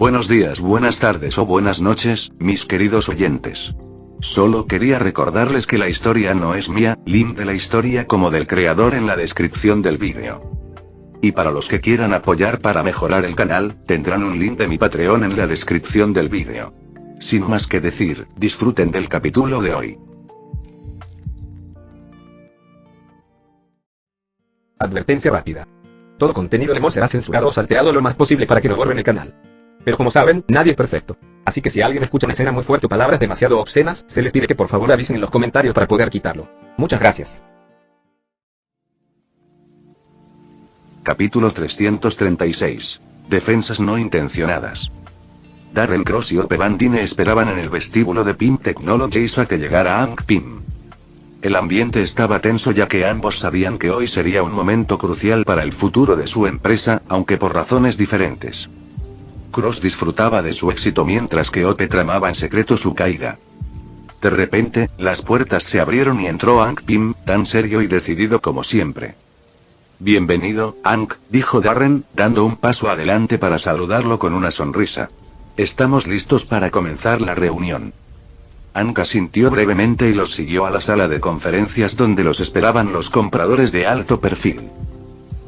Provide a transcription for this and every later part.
Buenos días, buenas tardes o buenas noches, mis queridos oyentes. Solo quería recordarles que la historia no es mía, link de la historia como del creador en la descripción del vídeo. Y para los que quieran apoyar para mejorar el canal, tendrán un link de mi Patreon en la descripción del vídeo. Sin más que decir, disfruten del capítulo de hoy. Advertencia rápida. Todo contenido de Mo será censurado o salteado lo más posible para que no borren el canal. Pero como saben, nadie es perfecto. Así que si alguien escucha una escena muy fuerte o palabras demasiado obscenas, se les pide que por favor avisen en los comentarios para poder quitarlo. Muchas gracias. Capítulo 336. Defensas no intencionadas. Darren Cross y Ope Van Dyne esperaban en el vestíbulo de PIM Technologies a que llegara Hank Pym. El ambiente estaba tenso ya que ambos sabían que hoy sería un momento crucial para el futuro de su empresa, aunque por razones diferentes. Cross disfrutaba de su éxito mientras que Ope tramaba en secreto su caída. De repente, las puertas se abrieron y entró Hank Pym, tan serio y decidido como siempre. «Bienvenido, Hank», dijo Darren, dando un paso adelante para saludarlo con una sonrisa. «Estamos listos para comenzar la reunión». Hank asintió brevemente y los siguió a la sala de conferencias donde los esperaban los compradores de alto perfil.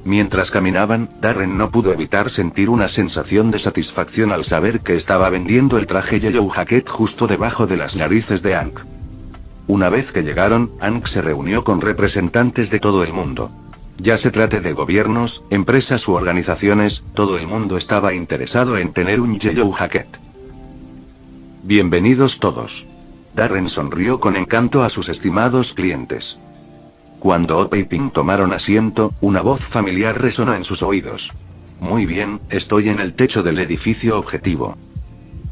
Mientras caminaban, Darren no pudo evitar sentir una sensación de satisfacción al saber que estaba vendiendo el traje Yellow Jacket justo debajo de las narices de Hank. Una vez que llegaron, Hank se reunió con representantes de todo el mundo. Ya se trate de gobiernos, empresas u organizaciones, todo el mundo estaba interesado en tener un Yellow Jacket. «Bienvenidos todos». Darren sonrió con encanto a sus estimados clientes. Cuando Ope y Pym tomaron asiento, una voz familiar resonó en sus oídos. «Muy bien, estoy en el techo del edificio objetivo».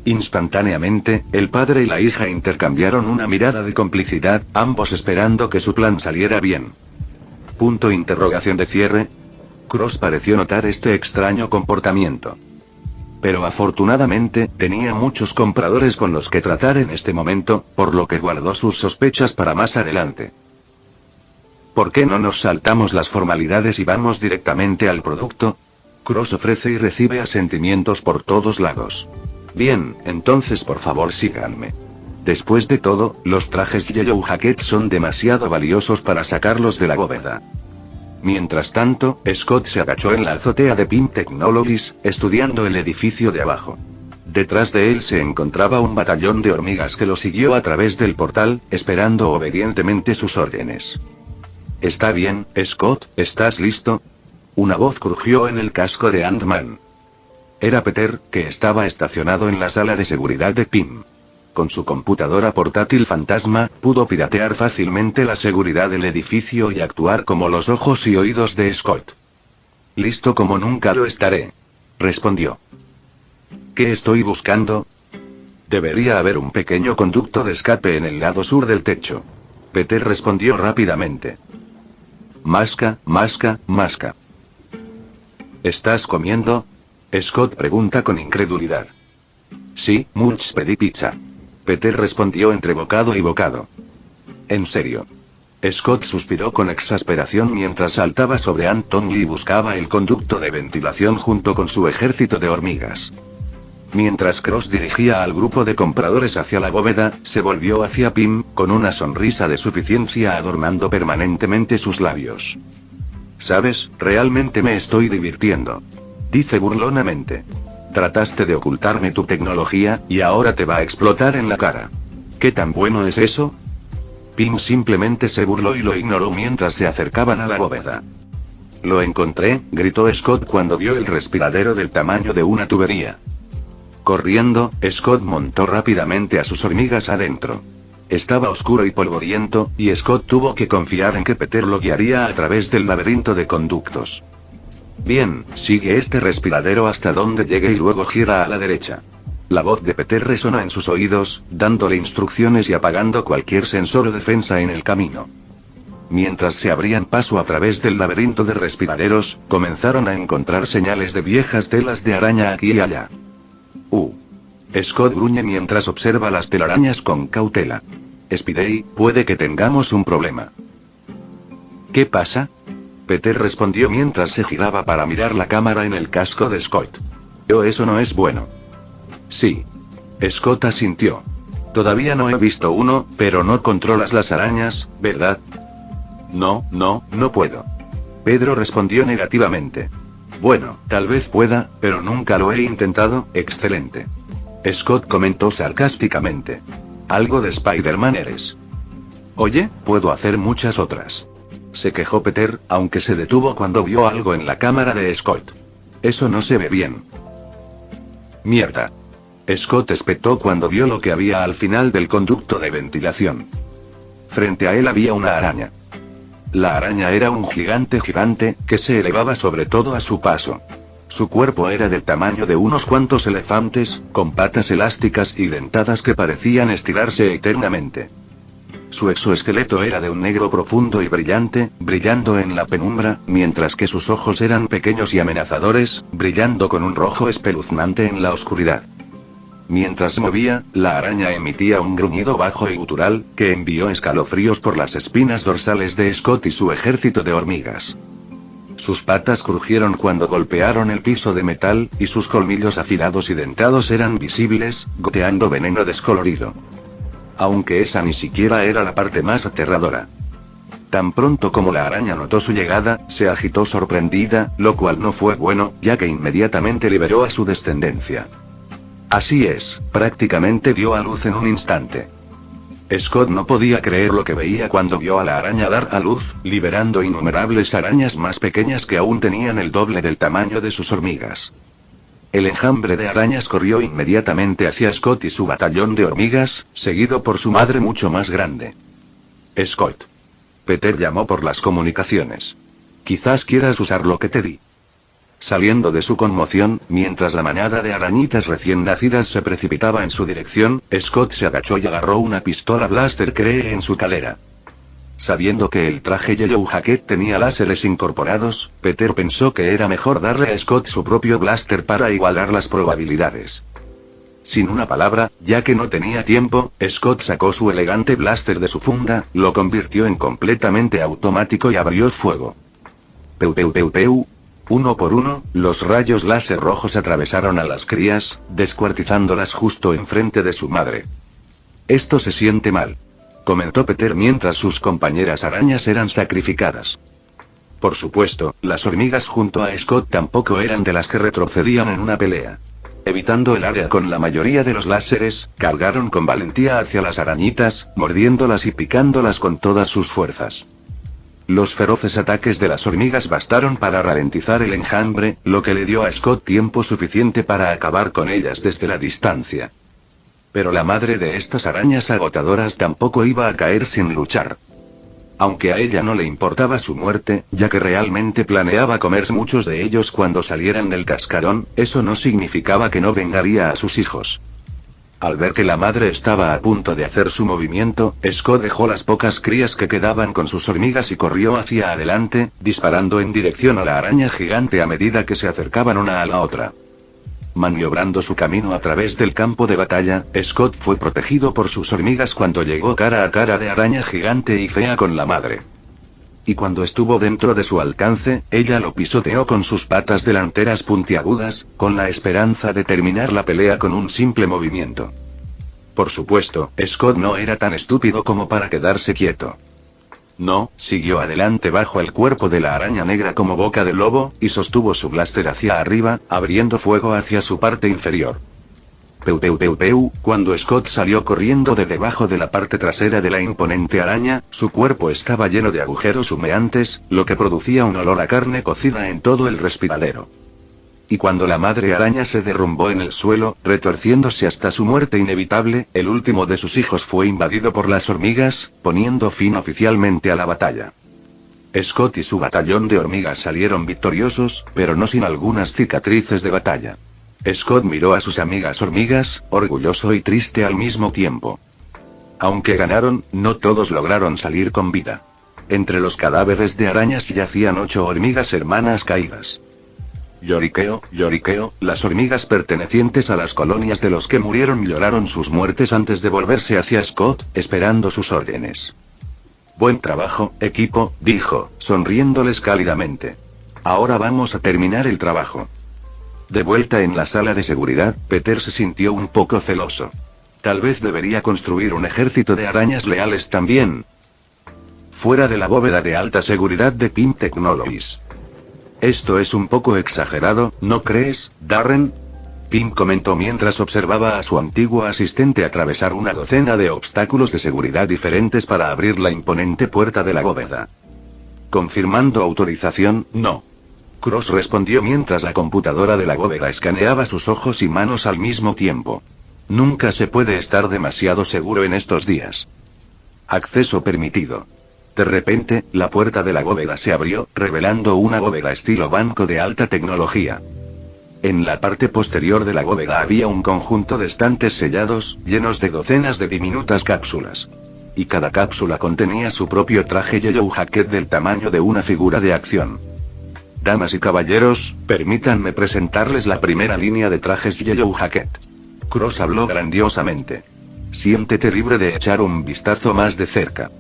Instantáneamente, el padre y la hija intercambiaron una mirada de complicidad, ambos esperando que su plan saliera bien. Punto interrogación de cierre. Cross pareció notar este extraño comportamiento. Pero afortunadamente, tenía muchos compradores con los que tratar en este momento, por lo que guardó sus sospechas para más adelante. ¿Por qué no nos saltamos las formalidades y vamos directamente al producto? Cross ofrece y recibe asentimientos por todos lados. Bien, entonces por favor síganme. Después de todo, los trajes Yellow Jacket son demasiado valiosos para sacarlos de la bóveda. Mientras tanto, Scott se agachó en la azotea de PIM Technologies, estudiando el edificio de abajo. Detrás de él se encontraba un batallón de hormigas que lo siguió a través del portal, esperando obedientemente sus órdenes. «Está bien, Scott, ¿estás listo?» Una voz crujió en el casco de Ant-Man. Era Peter, que estaba estacionado en la sala de seguridad de PIM. Con su computadora portátil fantasma, pudo piratear fácilmente la seguridad del edificio y actuar como los ojos y oídos de Scott. «Listo como nunca lo estaré», respondió. «¿Qué estoy buscando?» «Debería haber un pequeño conducto de escape en el lado sur del techo». Peter respondió rápidamente. «Masca, masca, masca». «¿Estás comiendo?» Scott pregunta con incredulidad. «Sí, Munch, pedí pizza». Peter respondió entre bocado y bocado. «¿En serio?» Scott suspiró con exasperación mientras saltaba sobre Anton y buscaba el conducto de ventilación junto con su ejército de hormigas. Mientras Cross dirigía al grupo de compradores hacia la bóveda, se volvió hacia Pym, con una sonrisa de suficiencia adornando permanentemente sus labios. «¿Sabes, realmente me estoy divirtiendo?» dice burlonamente. «Trataste de ocultarme tu tecnología, y ahora te va a explotar en la cara. ¿Qué tan bueno es eso?» Pym simplemente se burló y lo ignoró mientras se acercaban a la bóveda. «Lo encontré», gritó Scott cuando vio el respiradero del tamaño de una tubería. Corriendo, Scott montó rápidamente a sus hormigas adentro. Estaba oscuro y polvoriento, y Scott tuvo que confiar en que Peter lo guiaría a través del laberinto de conductos. «Bien, sigue este respiradero hasta donde llegue y luego gira a la derecha». La voz de Peter resonó en sus oídos, dándole instrucciones y apagando cualquier sensor o defensa en el camino. Mientras se abrían paso a través del laberinto de respiraderos, comenzaron a encontrar señales de viejas telas de araña aquí y allá. Scott gruñe mientras observa las telarañas con cautela. «Spidey, puede que tengamos un problema». «¿Qué pasa?» Peter respondió mientras se giraba para mirar la cámara en el casco de Scott. «Eso no es bueno». Sí. Scott asintió. Todavía no he visto uno, pero no controlas las arañas, ¿verdad? No puedo. Pedro respondió negativamente. Bueno, tal vez pueda, pero nunca lo he intentado. Excelente. Scott comentó sarcásticamente. Algo de Spider-Man eres. Oye, puedo hacer muchas otras. Se quejó Peter, aunque se detuvo cuando vio algo en la cámara de Scott. Eso no se ve bien. Mierda. Scott espetó cuando vio lo que había al final del conducto de ventilación. Frente a él había una araña. La araña era un gigante que se elevaba sobre todo a su paso. Su cuerpo era del tamaño de unos cuantos elefantes, con patas elásticas y dentadas que parecían estirarse eternamente. Su exoesqueleto era de un negro profundo y brillante, brillando en la penumbra, mientras que sus ojos eran pequeños y amenazadores, brillando con un rojo espeluznante en la oscuridad. Mientras se movía, la araña emitía un gruñido bajo y gutural, que envió escalofríos por las espinas dorsales de Scott y su ejército de hormigas. Sus patas crujieron cuando golpearon el piso de metal, y sus colmillos afilados y dentados eran visibles, goteando veneno descolorido. Aunque esa ni siquiera era la parte más aterradora. Tan pronto como la araña notó su llegada, se agitó sorprendida, lo cual no fue bueno, ya que inmediatamente liberó a su descendencia. Así es, prácticamente dio a luz en un instante. Scott no podía creer lo que veía cuando vio a la araña dar a luz, liberando innumerables arañas más pequeñas que aún tenían el doble del tamaño de sus hormigas. El enjambre de arañas corrió inmediatamente hacia Scott y su batallón de hormigas, seguido por su madre mucho más grande. Scott. Peter llamó por las comunicaciones. Quizás quieras usar lo que te di. Saliendo de su conmoción, mientras la manada de arañitas recién nacidas se precipitaba en su dirección, Scott se agachó y agarró una pistola blaster cree en su calera. Sabiendo que el traje Yellow Jacket tenía láseres incorporados, Peter pensó que era mejor darle a Scott su propio blaster para igualar las probabilidades. Sin una palabra, ya que no tenía tiempo, Scott sacó su elegante blaster de su funda, lo convirtió en completamente automático y abrió fuego. Peu peu peu peu. Uno por uno, los rayos láser rojos atravesaron a las crías, descuartizándolas justo enfrente de su madre. Esto se siente mal, comentó Peter mientras sus compañeras arañas eran sacrificadas. Por supuesto, las hormigas junto a Scott tampoco eran de las que retrocedían en una pelea. Evitando el área con la mayoría de los láseres, cargaron con valentía hacia las arañitas, mordiéndolas y picándolas con todas sus fuerzas. Los feroces ataques de las hormigas bastaron para ralentizar el enjambre, lo que le dio a Scott tiempo suficiente para acabar con ellas desde la distancia. Pero la madre de estas arañas agotadoras tampoco iba a caer sin luchar. Aunque a ella no le importaba su muerte, ya que realmente planeaba comer muchos de ellos cuando salieran del cascarón, eso no significaba que no vengaría a sus hijos. Al ver que la madre estaba a punto de hacer su movimiento, Scott dejó las pocas crías que quedaban con sus hormigas y corrió hacia adelante, disparando en dirección a la araña gigante a medida que se acercaban una a la otra. Maniobrando su camino a través del campo de batalla, Scott fue protegido por sus hormigas cuando llegó cara a cara de araña gigante y fea con la madre. Y cuando estuvo dentro de su alcance, ella lo pisoteó con sus patas delanteras puntiagudas, con la esperanza de terminar la pelea con un simple movimiento. Por supuesto, Scott no era tan estúpido como para quedarse quieto. No, siguió adelante bajo el cuerpo de la araña negra como boca de lobo, y sostuvo su blaster hacia arriba, abriendo fuego hacia su parte inferior. Peu peu peu peu, cuando Scott salió corriendo de debajo de la parte trasera de la imponente araña, su cuerpo estaba lleno de agujeros humeantes, lo que producía un olor a carne cocida en todo el respiradero. Y cuando la madre araña se derrumbó en el suelo, retorciéndose hasta su muerte inevitable, el último de sus hijos fue invadido por las hormigas, poniendo fin oficialmente a la batalla. Scott y su batallón de hormigas salieron victoriosos, pero no sin algunas cicatrices de batalla. Scott miró a sus amigas hormigas, orgulloso y triste al mismo tiempo. Aunque ganaron, no todos lograron salir con vida. Entre los cadáveres de arañas yacían 8 hormigas hermanas caídas. Lloriqueo, lloriqueo, las hormigas pertenecientes a las colonias de los que murieron lloraron sus muertes antes de volverse hacia Scott, esperando sus órdenes. Buen trabajo, equipo, dijo, sonriéndoles cálidamente. Ahora vamos a terminar el trabajo. De vuelta en la sala de seguridad, Peter se sintió un poco celoso. Tal vez debería construir un ejército de arañas leales también. Fuera de la bóveda de alta seguridad de Pym Technologies. Esto es un poco exagerado, ¿no crees, Darren? Pym comentó mientras observaba a su antiguo asistente atravesar una docena de obstáculos de seguridad diferentes para abrir la imponente puerta de la bóveda. Confirmando autorización, no. Cross respondió mientras la computadora de la bóveda escaneaba sus ojos y manos al mismo tiempo. Nunca se puede estar demasiado seguro en estos días. Acceso permitido. De repente, la puerta de la bóveda se abrió, revelando una bóveda estilo banco de alta tecnología. En la parte posterior de la bóveda había un conjunto de estantes sellados, llenos de docenas de diminutas cápsulas. Y cada cápsula contenía su propio traje Yellow Jacket del tamaño de una figura de acción. Damas y caballeros, permítanme presentarles la primera línea de trajes Yellow Jacket. Cross habló grandiosamente. Siéntete libre de echar un vistazo más de cerca.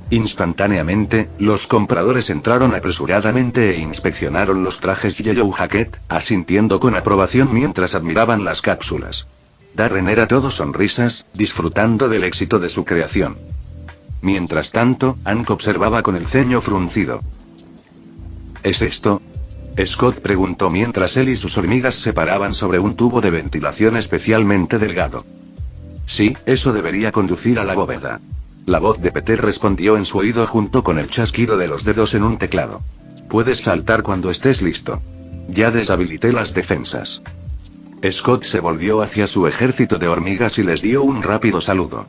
Instantáneamente, los compradores entraron apresuradamente e inspeccionaron los trajes Yellow Jacket, asintiendo con aprobación mientras admiraban las cápsulas. Darren era todo sonrisas, disfrutando del éxito de su creación. Mientras tanto, Hank observaba con el ceño fruncido. ¿Es esto? Scott preguntó mientras él y sus hormigas se paraban sobre un tubo de ventilación especialmente delgado. Sí, eso debería conducir a la bóveda. La voz de Peter respondió en su oído junto con el chasquido de los dedos en un teclado. Puedes saltar cuando estés listo. Ya deshabilité las defensas. Scott se volvió hacia su ejército de hormigas y les dio un rápido saludo.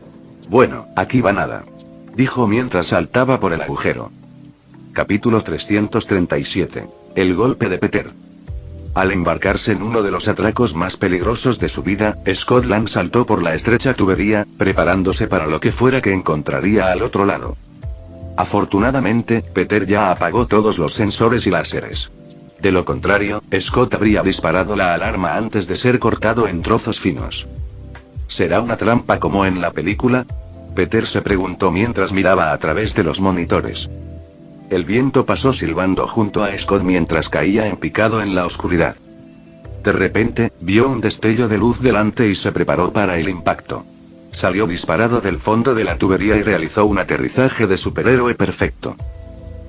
Bueno, aquí va nada. Dijo mientras saltaba por el agujero. Capítulo 337. El golpe de Peter. Al embarcarse en uno de los atracos más peligrosos de su vida, Scott Lang saltó por la estrecha tubería, preparándose para lo que fuera que encontraría al otro lado. Afortunadamente, Peter ya apagó todos los sensores y láseres. De lo contrario, Scott habría disparado la alarma antes de ser cortado en trozos finos. ¿Será una trampa como en la película? Peter se preguntó mientras miraba a través de los monitores. El viento pasó silbando junto a Scott mientras caía en picado en la oscuridad. De repente, vio un destello de luz delante y se preparó para el impacto. Salió disparado del fondo de la tubería y realizó un aterrizaje de superhéroe perfecto.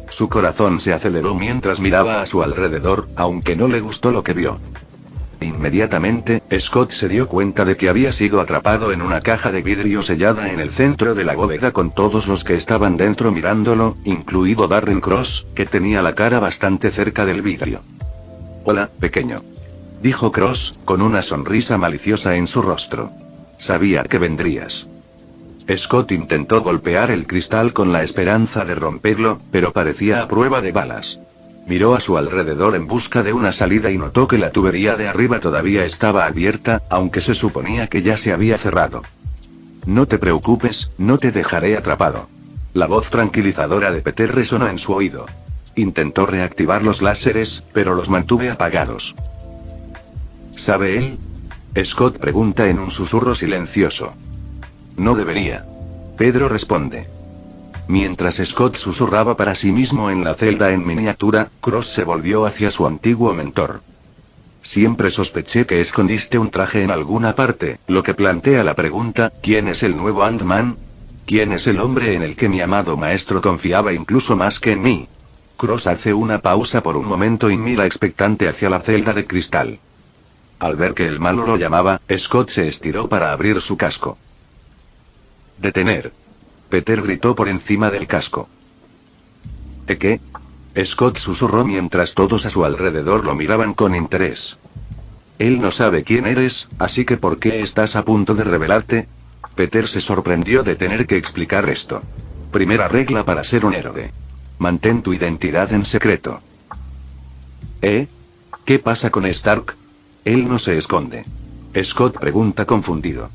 Su corazón se aceleró mientras miraba a su alrededor, aunque no le gustó lo que vio. Inmediatamente, Scott se dio cuenta de que había sido atrapado en una caja de vidrio sellada en el centro de la bóveda con todos los que estaban dentro mirándolo, incluido Darren Cross, que tenía la cara bastante cerca del vidrio. Hola, pequeño. Dijo Cross, con una sonrisa maliciosa en su rostro. Sabía que vendrías. Scott intentó golpear el cristal con la esperanza de romperlo, pero parecía a prueba de balas. Miró a su alrededor en busca de una salida y notó que la tubería de arriba todavía estaba abierta, aunque se suponía que ya se había cerrado. No te preocupes, no te dejaré atrapado. La voz tranquilizadora de Peter resonó en su oído. Intentó reactivar los láseres, pero los mantuve apagados. ¿Sabe él? Scott pregunta en un susurro silencioso. No debería. Pedro responde. Mientras Scott susurraba para sí mismo en la celda en miniatura, Cross se volvió hacia su antiguo mentor. Siempre sospeché que escondiste un traje en alguna parte, lo que plantea la pregunta, ¿quién es el nuevo Ant-Man? ¿Quién es el hombre en el que mi amado maestro confiaba incluso más que en mí? Cross hace una pausa por un momento y mira expectante hacia la celda de cristal. Al ver que el malo lo llamaba, Scott se estiró para abrir su casco. Detener. Peter gritó por encima del casco. ¿Qué? Scott susurró mientras todos a su alrededor lo miraban con interés. Él no sabe quién eres, así que ¿por qué estás a punto de revelarte? Peter se sorprendió de tener que explicar esto. Primera regla para ser un héroe. Mantén tu identidad en secreto. ¿Qué pasa con Stark? Él no se esconde. Scott pregunta confundido.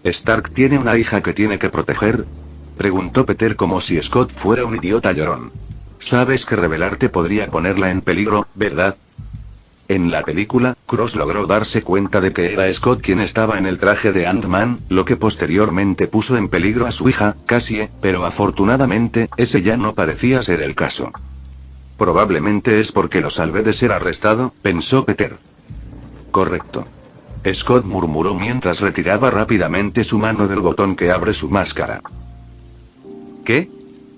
¿Stark tiene una hija que tiene que proteger? Preguntó Peter como si Scott fuera un idiota llorón. Sabes que revelarte podría ponerla en peligro, ¿verdad? En la película, Cross logró darse cuenta de que era Scott quien estaba en el traje de Ant-Man, lo que posteriormente puso en peligro a su hija, Cassie, pero afortunadamente, ese ya no parecía ser el caso. Probablemente es porque lo salvé de ser arrestado, pensó Peter. Correcto. Scott murmuró mientras retiraba rápidamente su mano del botón que abre su máscara. ¿Qué?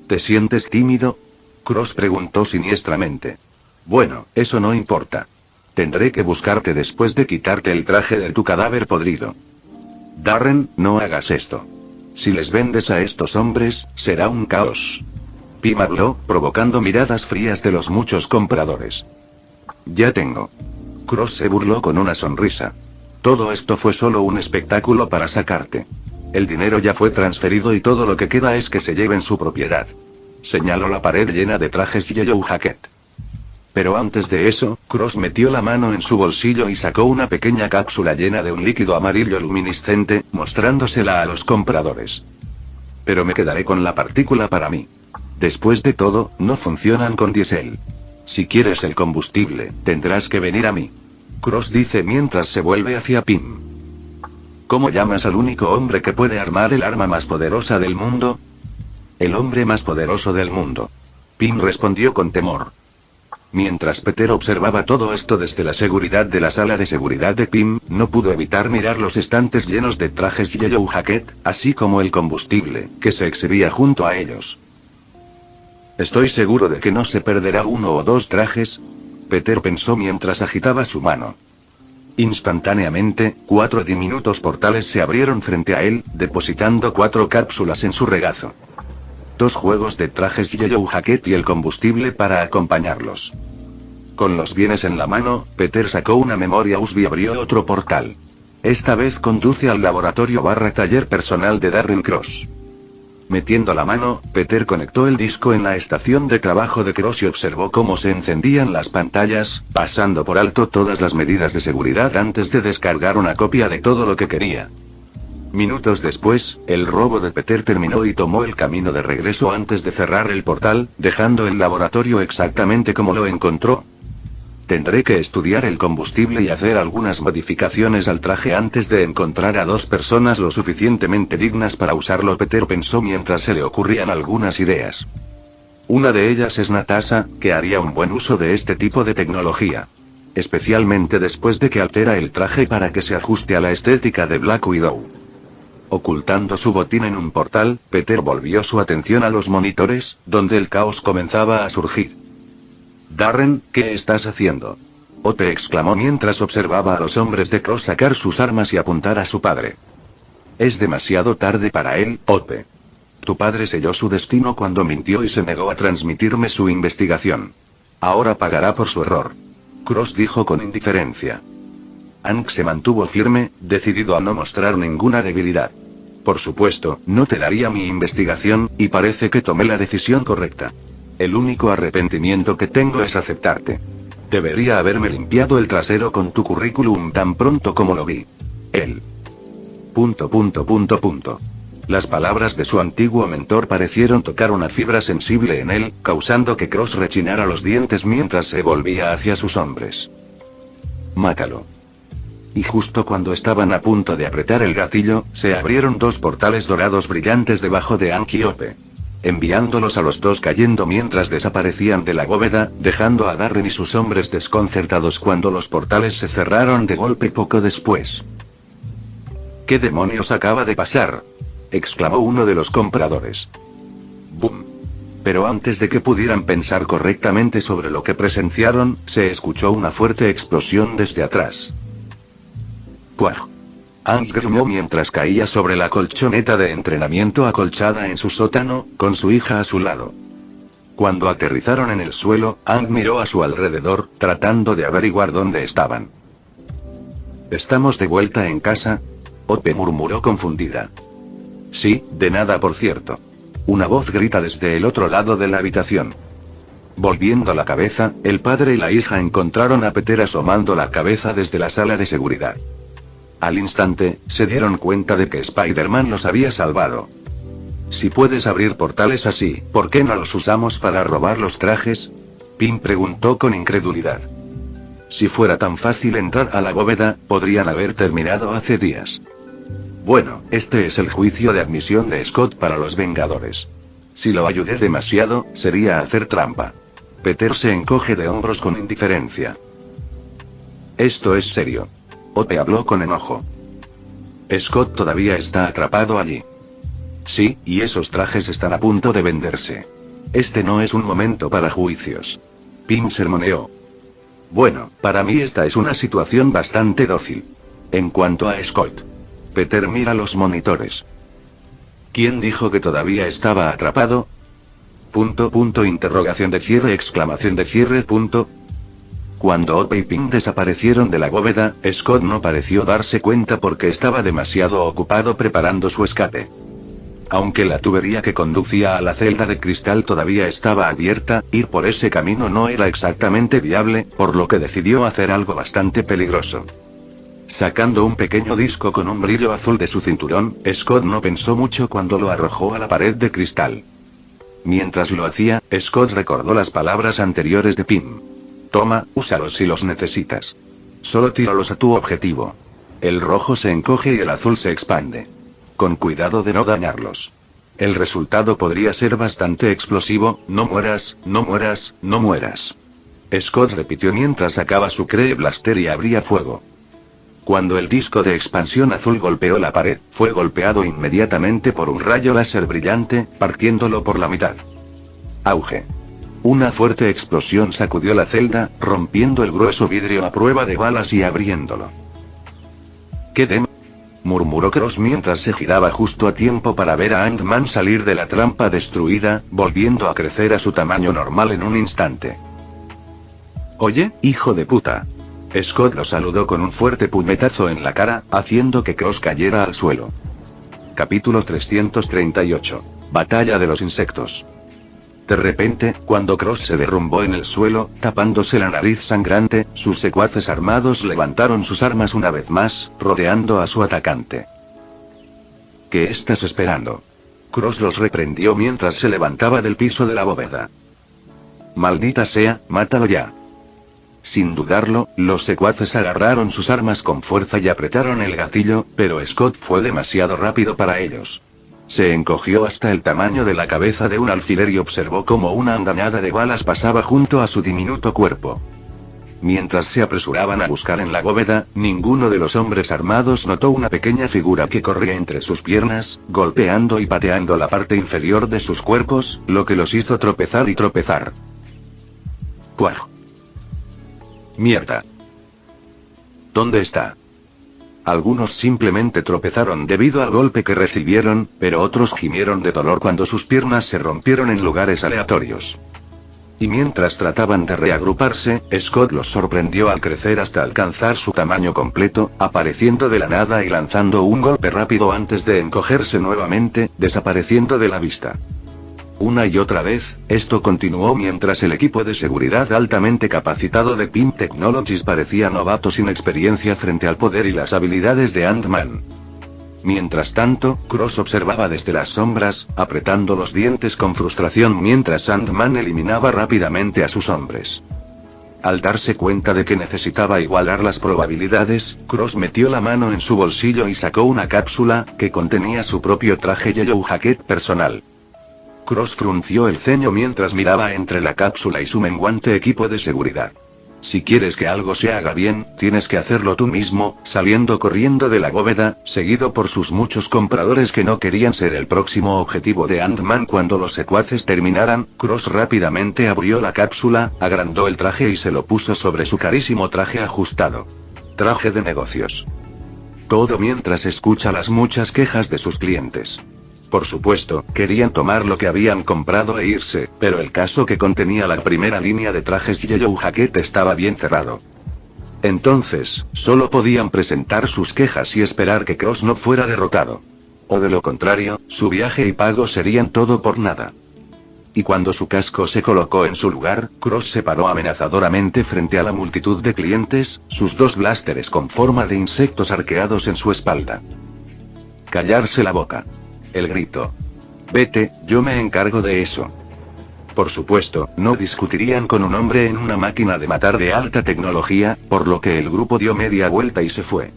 ¿Te sientes tímido? Cross preguntó siniestramente. Bueno, eso no importa. Tendré que buscarte después de quitarte el traje de tu cadáver podrido. Darren, no hagas esto. Si les vendes a estos hombres, será un caos. Pym habló, provocando miradas frías de los muchos compradores. Ya tengo. Cross se burló con una sonrisa. Todo esto fue solo un espectáculo para sacarte. El dinero ya fue transferido y todo lo que queda es que se lleven su propiedad. Señaló la pared llena de trajes Yellow Jacket. Pero antes de eso, Cross metió la mano en su bolsillo y sacó una pequeña cápsula llena de un líquido amarillo luminiscente, mostrándosela a los compradores. Pero me quedaré con la partícula para mí. Después de todo, no funcionan con diésel. Si quieres el combustible, tendrás que venir a mí. Cross dice mientras se vuelve hacia Pym. ¿Cómo llamas al único hombre que puede armar el arma más poderosa del mundo? El hombre más poderoso del mundo. Pym respondió con temor. Mientras Peter observaba todo esto desde la seguridad de la sala de seguridad de Pym, no pudo evitar mirar los estantes llenos de trajes Yellow Jacket, así como el combustible, que se exhibía junto a ellos. ¿Estoy seguro de que no se perderá uno o dos trajes? Peter pensó mientras agitaba su mano. Instantáneamente, 4 diminutos portales se abrieron frente a él, depositando 4 cápsulas en su regazo. 2 juegos de trajes Yellow Jacket y el combustible para acompañarlos. Con los bienes en la mano, Peter sacó una memoria USB y abrió otro portal. Esta vez conduce al laboratorio / taller personal de Darren Cross. Metiendo la mano, Peter conectó el disco en la estación de trabajo de Cross y observó cómo se encendían las pantallas, pasando por alto todas las medidas de seguridad antes de descargar una copia de todo lo que quería. Minutos después, el robo de Peter terminó y tomó el camino de regreso antes de cerrar el portal, dejando el laboratorio exactamente como lo encontró. Tendré que estudiar el combustible y hacer algunas modificaciones al traje antes de encontrar a 2 personas lo suficientemente dignas para usarlo, Peter pensó mientras se le ocurrían algunas ideas. Una de ellas es Natasha, que haría un buen uso de este tipo de tecnología. Especialmente después de que altera el traje para que se ajuste a la estética de Black Widow. Ocultando su botín en un portal, Peter volvió su atención a los monitores, donde el caos comenzaba a surgir. Darren, ¿qué estás haciendo? Ope exclamó mientras observaba a los hombres de Cross sacar sus armas y apuntar a su padre. Es demasiado tarde para él, Ope. Tu padre selló su destino cuando mintió y se negó a transmitirme su investigación. Ahora pagará por su error. Cross dijo con indiferencia. Hank se mantuvo firme, decidido a no mostrar ninguna debilidad. Por supuesto, no te daría mi investigación, y parece que tomé la decisión correcta. El único arrepentimiento que tengo es aceptarte. Debería haberme limpiado el trasero con tu currículum tan pronto como lo vi. Él. ... Las palabras de su antiguo mentor parecieron tocar una fibra sensible en él, causando que Cross rechinara los dientes mientras se volvía hacia sus hombres. Mátalo. Y justo cuando estaban a punto de apretar el gatillo, se abrieron 2 portales dorados brillantes debajo de Hank y Ope. Enviándolos a los 2 cayendo mientras desaparecían de la bóveda, dejando a Darren y sus hombres desconcertados cuando los portales se cerraron de golpe poco después. ¿Qué demonios acaba de pasar?, exclamó uno de los compradores. ¡Bum! Pero antes de que pudieran pensar correctamente sobre lo que presenciaron, se escuchó una fuerte explosión desde atrás. ¡Puaj! Hank gruñó mientras caía sobre la colchoneta de entrenamiento acolchada en su sótano, con su hija a su lado. Cuando aterrizaron en el suelo, Hank miró a su alrededor, tratando de averiguar dónde estaban. ¿Estamos de vuelta en casa?, Ope murmuró confundida. Sí, de nada por cierto. Una voz grita desde el otro lado de la habitación. Volviendo la cabeza, el padre y la hija encontraron a Peter asomando la cabeza desde la sala de seguridad. Al instante, se dieron cuenta de que Spider-Man los había salvado. Si puedes abrir portales así, ¿por qué no los usamos para robar los trajes?, Pym preguntó con incredulidad. Si fuera tan fácil entrar a la bóveda, podrían haber terminado hace días. Bueno, este es el juicio de admisión de Scott para los Vengadores. Si lo ayudé demasiado, sería hacer trampa. Peter se encoge de hombros con indiferencia. Esto es serio. Hope habló con enojo. Scott todavía está atrapado allí. Sí, y esos trajes están a punto de venderse. Este no es un momento para juicios. Pym sermoneó. Bueno, para mí esta es una situación bastante dócil. En cuanto a Scott. Peter mira los monitores. ¿Quién dijo que todavía estaba atrapado? Interrogación de cierre, exclamación de cierre, Cuando Hope y Pym desaparecieron de la bóveda, Scott no pareció darse cuenta porque estaba demasiado ocupado preparando su escape. Aunque la tubería que conducía a la celda de cristal todavía estaba abierta, ir por ese camino no era exactamente viable, por lo que decidió hacer algo bastante peligroso. Sacando un pequeño disco con un brillo azul de su cinturón, Scott no pensó mucho cuando lo arrojó a la pared de cristal. Mientras lo hacía, Scott recordó las palabras anteriores de Pym. Toma, úsalos si los necesitas. Solo tíralos a tu objetivo. El rojo se encoge y el azul se expande. Con cuidado de no dañarlos. El resultado podría ser bastante explosivo, no mueras, no mueras, no mueras. Scott repitió mientras sacaba su Kree Blaster y abría fuego. Cuando el disco de expansión azul golpeó la pared, fue golpeado inmediatamente por un rayo láser brillante, partiéndolo por la mitad. Auge. Una fuerte explosión sacudió la celda, rompiendo el grueso vidrio a prueba de balas y abriéndolo. ¿Qué murmuró Cross mientras se giraba justo a tiempo para ver a Ant-Man salir de la trampa destruida, volviendo a crecer a su tamaño normal en un instante. Oye, hijo de puta. Scott lo saludó con un fuerte puñetazo en la cara, haciendo que Cross cayera al suelo. Capítulo 338. Batalla de los insectos. De repente, cuando Cross se derrumbó en el suelo, tapándose la nariz sangrante, sus secuaces armados levantaron sus armas una vez más, rodeando a su atacante. ¿Qué estás esperando? Cross los reprendió mientras se levantaba del piso de la bóveda. Maldita sea, mátalo ya. Sin dudarlo, los secuaces agarraron sus armas con fuerza y apretaron el gatillo, pero Scott fue demasiado rápido para ellos. Se encogió hasta el tamaño de la cabeza de un alfiler y observó cómo una andanada de balas pasaba junto a su diminuto cuerpo. Mientras se apresuraban a buscar en la bóveda, ninguno de los hombres armados notó una pequeña figura que corría entre sus piernas, golpeando y pateando la parte inferior de sus cuerpos, lo que los hizo tropezar y tropezar. ¡Puaj! ¡Mierda! ¿Dónde está? Algunos simplemente tropezaron debido al golpe que recibieron, pero otros gimieron de dolor cuando sus piernas se rompieron en lugares aleatorios. Y mientras trataban de reagruparse, Scott los sorprendió al crecer hasta alcanzar su tamaño completo, apareciendo de la nada y lanzando un golpe rápido antes de encogerse nuevamente, desapareciendo de la vista. Una y otra vez, esto continuó mientras el equipo de seguridad altamente capacitado de Pym Technologies parecía novato sin experiencia frente al poder y las habilidades de Ant-Man. Mientras tanto, Cross observaba desde las sombras, apretando los dientes con frustración mientras Ant-Man eliminaba rápidamente a sus hombres. Al darse cuenta de que necesitaba igualar las probabilidades, Cross metió la mano en su bolsillo y sacó una cápsula, que contenía su propio traje Yellow Jacket personal. Cross frunció el ceño mientras miraba entre la cápsula y su menguante equipo de seguridad. Si quieres que algo se haga bien, tienes que hacerlo tú mismo, saliendo corriendo de la bóveda, seguido por sus muchos compradores que no querían ser el próximo objetivo de Ant-Man cuando los secuaces terminaran. Cross rápidamente abrió la cápsula, agrandó el traje y se lo puso sobre su carísimo traje ajustado. Traje de negocios. Todo mientras escucha las muchas quejas de sus clientes. Por supuesto, querían tomar lo que habían comprado e irse, pero el caso que contenía la primera línea de trajes Yellow Jacket estaba bien cerrado. Entonces, solo podían presentar sus quejas y esperar que Cross no fuera derrotado. O de lo contrario, su viaje y pago serían todo por nada. Y cuando su casco se colocó en su lugar, Cross se paró amenazadoramente frente a la multitud de clientes, sus dos blasters con forma de insectos arqueados en su espalda. Callarse la boca. El grito. Vete, yo me encargo de eso. Por supuesto, no discutirían con un hombre en una máquina de matar de alta tecnología, por lo que el grupo dio media vuelta y se fue.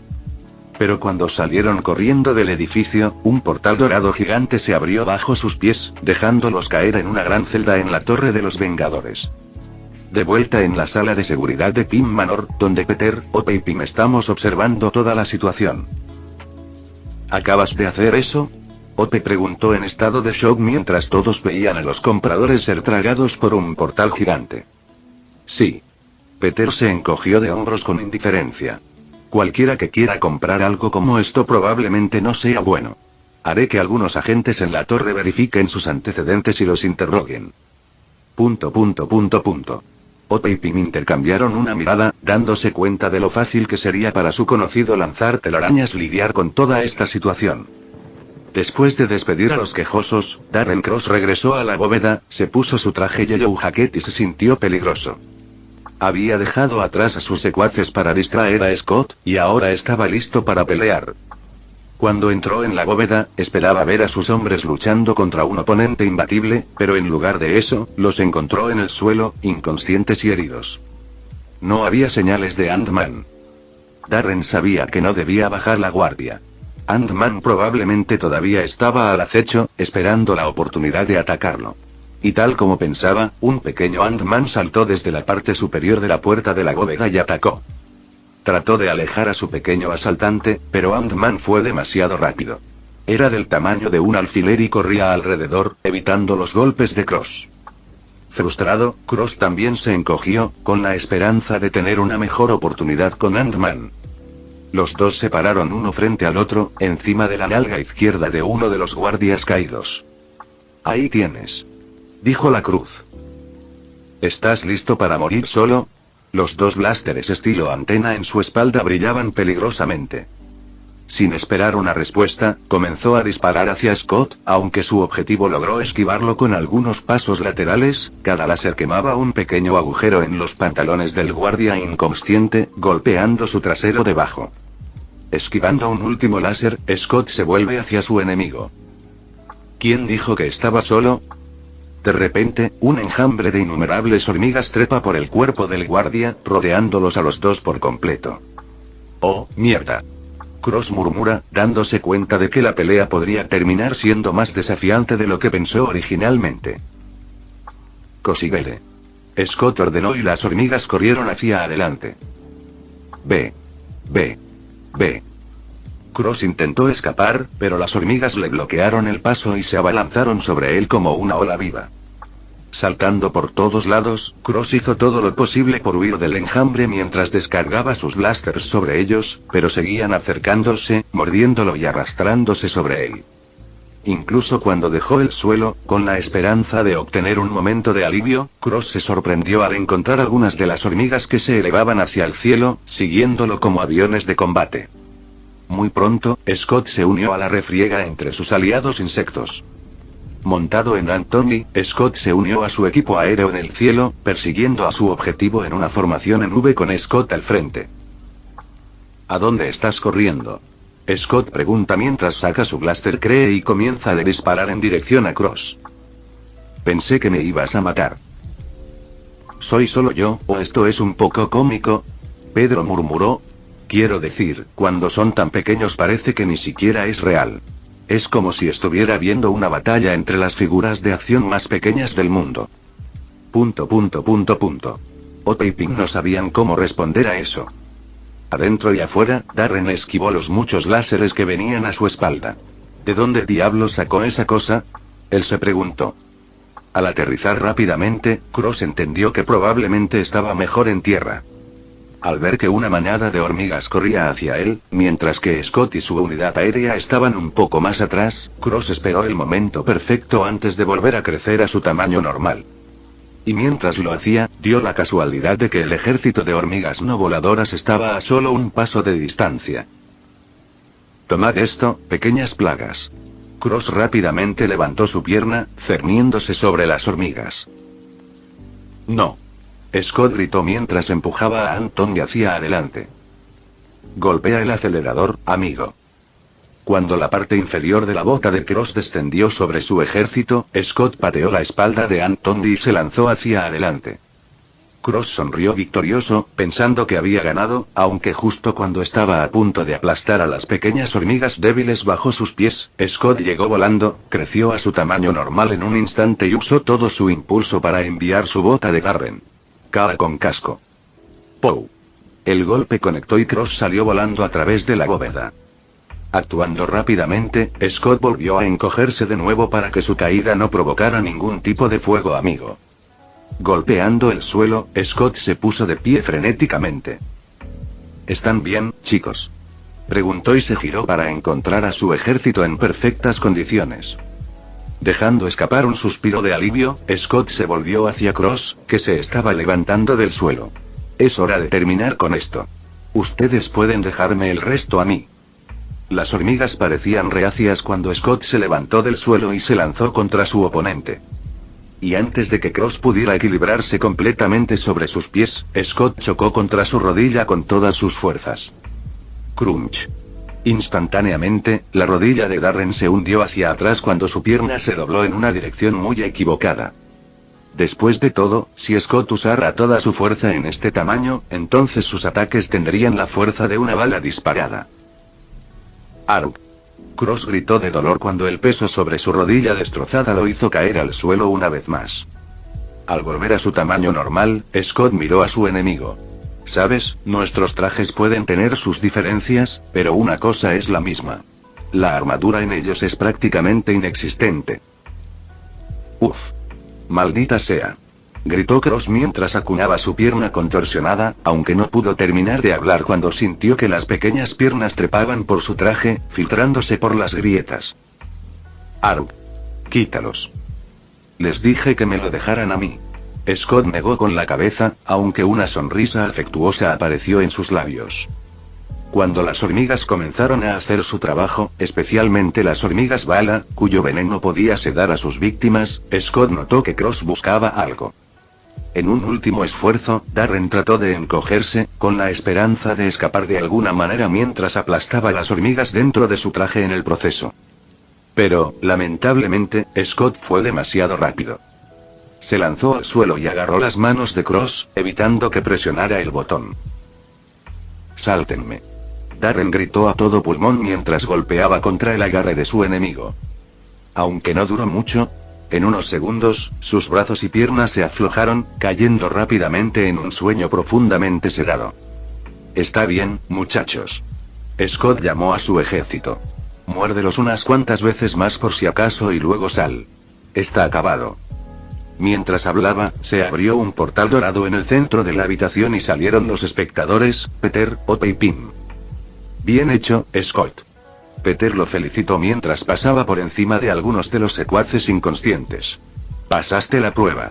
Pero cuando salieron corriendo del edificio, un portal dorado gigante se abrió bajo sus pies, dejándolos caer en una gran celda en la Torre de los Vengadores. De vuelta en la sala de seguridad de Pym Manor, donde Peter, Hope y Pym estamos observando toda la situación. ¿Acabas de hacer eso? Hope preguntó en estado de shock mientras todos veían a los compradores ser tragados por un portal gigante. Sí. Peter se encogió de hombros con indiferencia. Cualquiera que quiera comprar algo como esto probablemente no sea bueno. Haré que algunos agentes en la torre verifiquen sus antecedentes y los interroguen. ... Hope y Pym intercambiaron una mirada, dándose cuenta de lo fácil que sería para su conocido lanzar telarañas lidiar con toda esta situación. Después de despedir a los quejosos, Darren Cross regresó a la bóveda, se puso su traje Yellow Jacket y se sintió peligroso. Había dejado atrás a sus secuaces para distraer a Scott, y ahora estaba listo para pelear. Cuando entró en la bóveda, esperaba ver a sus hombres luchando contra un oponente imbatible, pero en lugar de eso, los encontró en el suelo, inconscientes y heridos. No había señales de Ant-Man. Darren sabía que no debía bajar la guardia. Ant-Man probablemente todavía estaba al acecho, esperando la oportunidad de atacarlo. Y tal como pensaba, un pequeño Ant-Man saltó desde la parte superior de la puerta de la bóveda y atacó. Trató de alejar a su pequeño asaltante, pero Ant-Man fue demasiado rápido. Era del tamaño de un alfiler y corría alrededor, evitando los golpes de Cross. Frustrado, Cross también se encogió, con la esperanza de tener una mejor oportunidad con Ant-Man. Los dos se pararon uno frente al otro, encima de la nalga izquierda de uno de los guardias caídos. Ahí tienes. Dijo la cruz. ¿Estás listo para morir solo? Los dos blasters estilo antena en su espalda brillaban peligrosamente. Sin esperar una respuesta, comenzó a disparar hacia Scott, aunque su objetivo logró esquivarlo con algunos pasos laterales, cada láser quemaba un pequeño agujero en los pantalones del guardia inconsciente, golpeando su trasero debajo. Esquivando un último láser, Scott se vuelve hacia su enemigo. ¿Quién dijo que estaba solo? De repente, un enjambre de innumerables hormigas trepa por el cuerpo del guardia, rodeándolos a los dos por completo. ¡Oh, mierda! Cross murmura, dándose cuenta de que la pelea podría terminar siendo más desafiante de lo que pensó originalmente. Consíguele. Scott ordenó y las hormigas corrieron hacia adelante. Ve. Cross intentó escapar, pero las hormigas le bloquearon el paso y se abalanzaron sobre él como una ola viva. Saltando por todos lados, Cross hizo todo lo posible por huir del enjambre mientras descargaba sus blasters sobre ellos, pero seguían acercándose, mordiéndolo y arrastrándose sobre él. Incluso cuando dejó el suelo, con la esperanza de obtener un momento de alivio, Cross se sorprendió al encontrar algunas de las hormigas que se elevaban hacia el cielo, siguiéndolo como aviones de combate. Muy pronto, Scott se unió a la refriega entre sus aliados insectos. Montado en Anthony, Scott se unió a su equipo aéreo en el cielo, persiguiendo a su objetivo en una formación en V con Scott al frente. ¿A dónde estás corriendo? Scott pregunta mientras saca su blaster Cree y comienza a disparar en dirección a Cross. Pensé que me ibas a matar. ¿Soy solo yo, o esto es un poco cómico? Pedro murmuró. Quiero decir, cuando son tan pequeños parece que ni siquiera es real. Es como si estuviera viendo una batalla entre las figuras de acción más pequeñas del mundo. ... Hope y Pym no sabían cómo responder a eso. Adentro y afuera, Darren esquivó los muchos láseres que venían a su espalda. ¿De dónde diablos sacó esa cosa? Él se preguntó. Al aterrizar rápidamente, Cross entendió que probablemente estaba mejor en tierra. Al ver que una manada de hormigas corría hacia él, mientras que Scott y su unidad aérea estaban un poco más atrás, Cross esperó el momento perfecto antes de volver a crecer a su tamaño normal. Y mientras lo hacía, dio la casualidad de que el ejército de hormigas no voladoras estaba a solo un paso de distancia. Tomad esto, pequeñas plagas. Cross rápidamente levantó su pierna, cerniéndose sobre las hormigas. No. Scott gritó mientras empujaba a Anthony hacia adelante. Golpea el acelerador, amigo. Cuando la parte inferior de la bota de Cross descendió sobre su ejército, Scott pateó la espalda de Anthony y se lanzó hacia adelante. Cross sonrió victorioso, pensando que había ganado, aunque justo cuando estaba a punto de aplastar a las pequeñas hormigas débiles bajo sus pies, Scott llegó volando, creció a su tamaño normal en un instante y usó todo su impulso para enviar su bota de Darren. cara con casco. ¡Pow! El golpe conectó y Cross salió volando a través de la bóveda. Actuando rápidamente, Scott volvió a encogerse de nuevo para que su caída no provocara ningún tipo de fuego amigo. Golpeando el suelo, Scott se puso de pie frenéticamente. ¿Están bien, chicos?, preguntó y se giró para encontrar a su ejército en perfectas condiciones. Dejando escapar un suspiro de alivio, Scott se volvió hacia Cross, que se estaba levantando del suelo. Es hora de terminar con esto. Ustedes pueden dejarme el resto a mí. Las hormigas parecían reacias cuando Scott se levantó del suelo y se lanzó contra su oponente. Y antes de que Cross pudiera equilibrarse completamente sobre sus pies, Scott chocó contra su rodilla con todas sus fuerzas. Crunch. Instantáneamente, la rodilla de Darren se hundió hacia atrás cuando su pierna se dobló en una dirección muy equivocada. Después de todo, si Scott usara toda su fuerza en este tamaño, entonces sus ataques tendrían la fuerza de una bala disparada. ¡Arg! Cross gritó de dolor cuando el peso sobre su rodilla destrozada lo hizo caer al suelo una vez más. Al volver a su tamaño normal, Scott miró a su enemigo. ¿Sabes? Nuestros trajes pueden tener sus diferencias, pero una cosa es la misma. La armadura en ellos es prácticamente inexistente. Uf. Maldita sea. Gritó Cross mientras acunaba su pierna contorsionada, aunque no pudo terminar de hablar cuando sintió que las pequeñas piernas trepaban por su traje, filtrándose por las grietas. Arg. Quítalos. Les dije que me lo dejaran a mí. Scott negó con la cabeza, aunque una sonrisa afectuosa apareció en sus labios. Cuando las hormigas comenzaron a hacer su trabajo, especialmente las hormigas bala, cuyo veneno podía sedar a sus víctimas, Scott notó que Cross buscaba algo. En un último esfuerzo, Darren trató de encogerse, con la esperanza de escapar de alguna manera mientras aplastaba las hormigas dentro de su traje en el proceso. Pero, lamentablemente, Scott fue demasiado rápido. Se lanzó al suelo y agarró las manos de Cross, evitando que presionara el botón. ¡Sáltenme! Darren gritó a todo pulmón mientras golpeaba contra el agarre de su enemigo. Aunque no duró mucho, en unos segundos, sus brazos y piernas se aflojaron, cayendo rápidamente en un sueño profundamente sedado. Está bien, muchachos. Scott llamó a su ejército. Muérdelos unas cuantas veces más por si acaso y luego sal. Está acabado. Mientras hablaba, se abrió un portal dorado en el centro de la habitación y salieron los espectadores, Peter, Hope y Pim. Bien hecho, Scott. Peter lo felicitó mientras pasaba por encima de algunos de los secuaces inconscientes. Pasaste la prueba.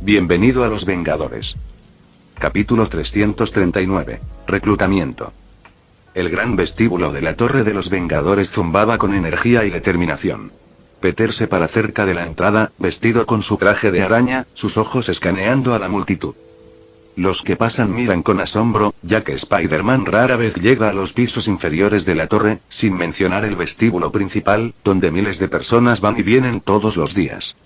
Bienvenido a los Vengadores. Capítulo 339. Reclutamiento. El gran vestíbulo de la Torre de los Vengadores zumbaba con energía y determinación. Peter se paró cerca de la entrada, vestido con su traje de araña, sus ojos escaneando a la multitud. Los que pasan miran con asombro, ya que Spider-Man rara vez llega a los pisos inferiores de la torre, sin mencionar el vestíbulo principal, donde miles de personas van y vienen todos los días.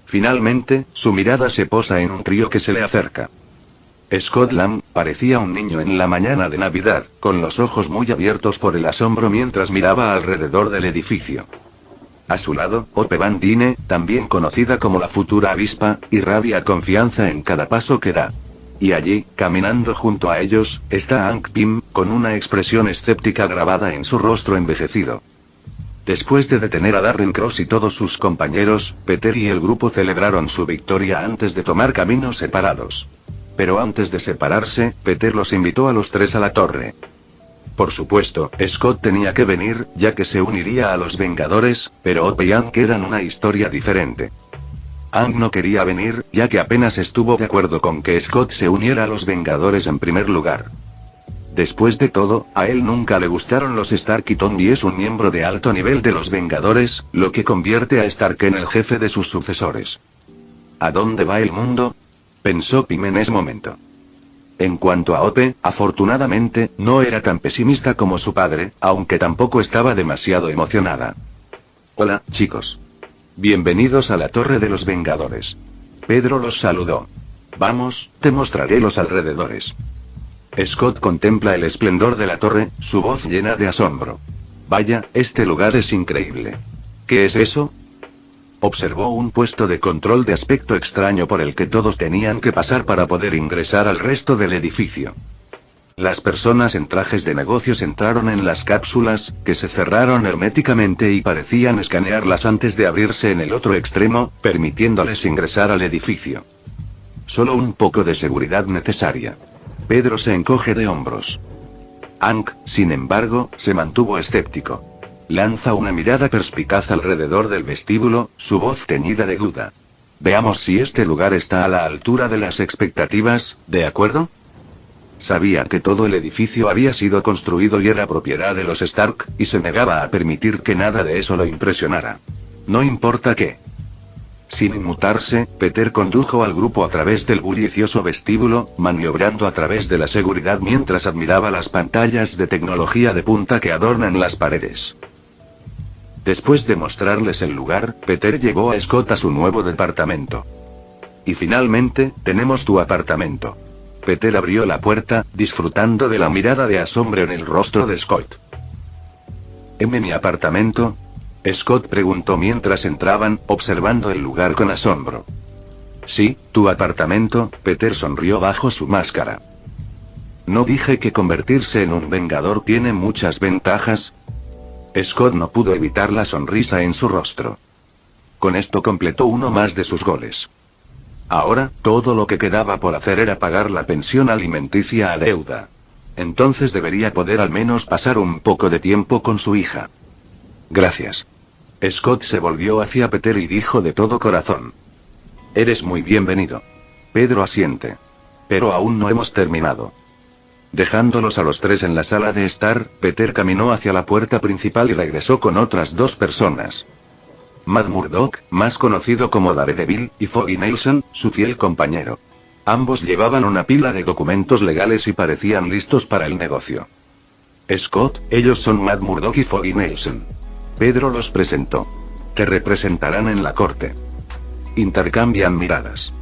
Finalmente, su mirada se posa en un trío que se le acerca. Scott Lang parecía un niño en la mañana de Navidad, con los ojos muy abiertos por el asombro mientras miraba alrededor del edificio. A su lado, Hope Van Dyne, también conocida como la futura avispa, irradia confianza en cada paso que da. Y allí, caminando junto a ellos, está Hank Pym, con una expresión escéptica grabada en su rostro envejecido. Después de detener a Darren Cross y todos sus compañeros, Peter y el grupo celebraron su victoria antes de tomar caminos separados. Pero antes de separarse, Peter los invitó a los tres a la torre. Por supuesto, Scott tenía que venir, ya que se uniría a los Vengadores, pero Hope y Hank eran una historia diferente. Hank no quería venir, ya que apenas estuvo de acuerdo con que Scott se uniera a los Vengadores en primer lugar. Después de todo, a él nunca le gustaron los Stark y Tony es un miembro de alto nivel de los Vengadores, lo que convierte a Stark en el jefe de sus sucesores. ¿A dónde va el mundo?, pensó Pym en ese momento. En cuanto a Hope, afortunadamente, no era tan pesimista como su padre, aunque tampoco estaba demasiado emocionada. Hola, chicos. Bienvenidos a la Torre de los Vengadores. Pedro los saludó. Vamos, te mostraré los alrededores. Scott contempla el esplendor de la torre, su voz llena de asombro. Vaya, este lugar es increíble. ¿Qué es eso? Observó un puesto de control de aspecto extraño por el que todos tenían que pasar para poder ingresar al resto del edificio. Las personas en trajes de negocios entraron en las cápsulas, que se cerraron herméticamente y parecían escanearlas antes de abrirse en el otro extremo, permitiéndoles ingresar al edificio. Solo un poco de seguridad necesaria. Pedro se encoge de hombros. Hank, sin embargo, se mantuvo escéptico. Lanza una mirada perspicaz alrededor del vestíbulo, su voz teñida de duda. Veamos si este lugar está a la altura de las expectativas, ¿de acuerdo? Sabía que todo el edificio había sido construido y era propiedad de los Stark, y se negaba a permitir que nada de eso lo impresionara. No importa qué. Sin inmutarse, Peter condujo al grupo a través del bullicioso vestíbulo, maniobrando a través de la seguridad mientras admiraba las pantallas de tecnología de punta que adornan las paredes. Después de mostrarles el lugar, Peter llevó a Scott a su nuevo departamento. Y finalmente, tenemos tu apartamento. Peter abrió la puerta, disfrutando de la mirada de asombro en el rostro de Scott. ¿Mi apartamento? Scott preguntó mientras entraban, observando el lugar con asombro. Sí, tu apartamento, Peter sonrió bajo su máscara. ¿No dije que convertirse en un vengador tiene muchas ventajas? Scott no pudo evitar la sonrisa en su rostro. Con esto completó uno más de sus goles. Ahora, todo lo que quedaba por hacer era pagar la pensión alimenticia a deuda. Entonces debería poder al menos pasar un poco de tiempo con su hija. Gracias. Scott se volvió hacia Peter y dijo de todo corazón. Eres muy bienvenido. Pedro asiente. Pero aún no hemos terminado. Dejándolos a los tres en la sala de estar, Peter caminó hacia la puerta principal y regresó con otras dos personas. Matt Murdock, más conocido como Daredevil, y Foggy Nelson, su fiel compañero. Ambos llevaban una pila de documentos legales y parecían listos para el negocio. Scott, ellos son Matt Murdock y Foggy Nelson. Pedro los presentó. Te representarán en la corte. Intercambian miradas.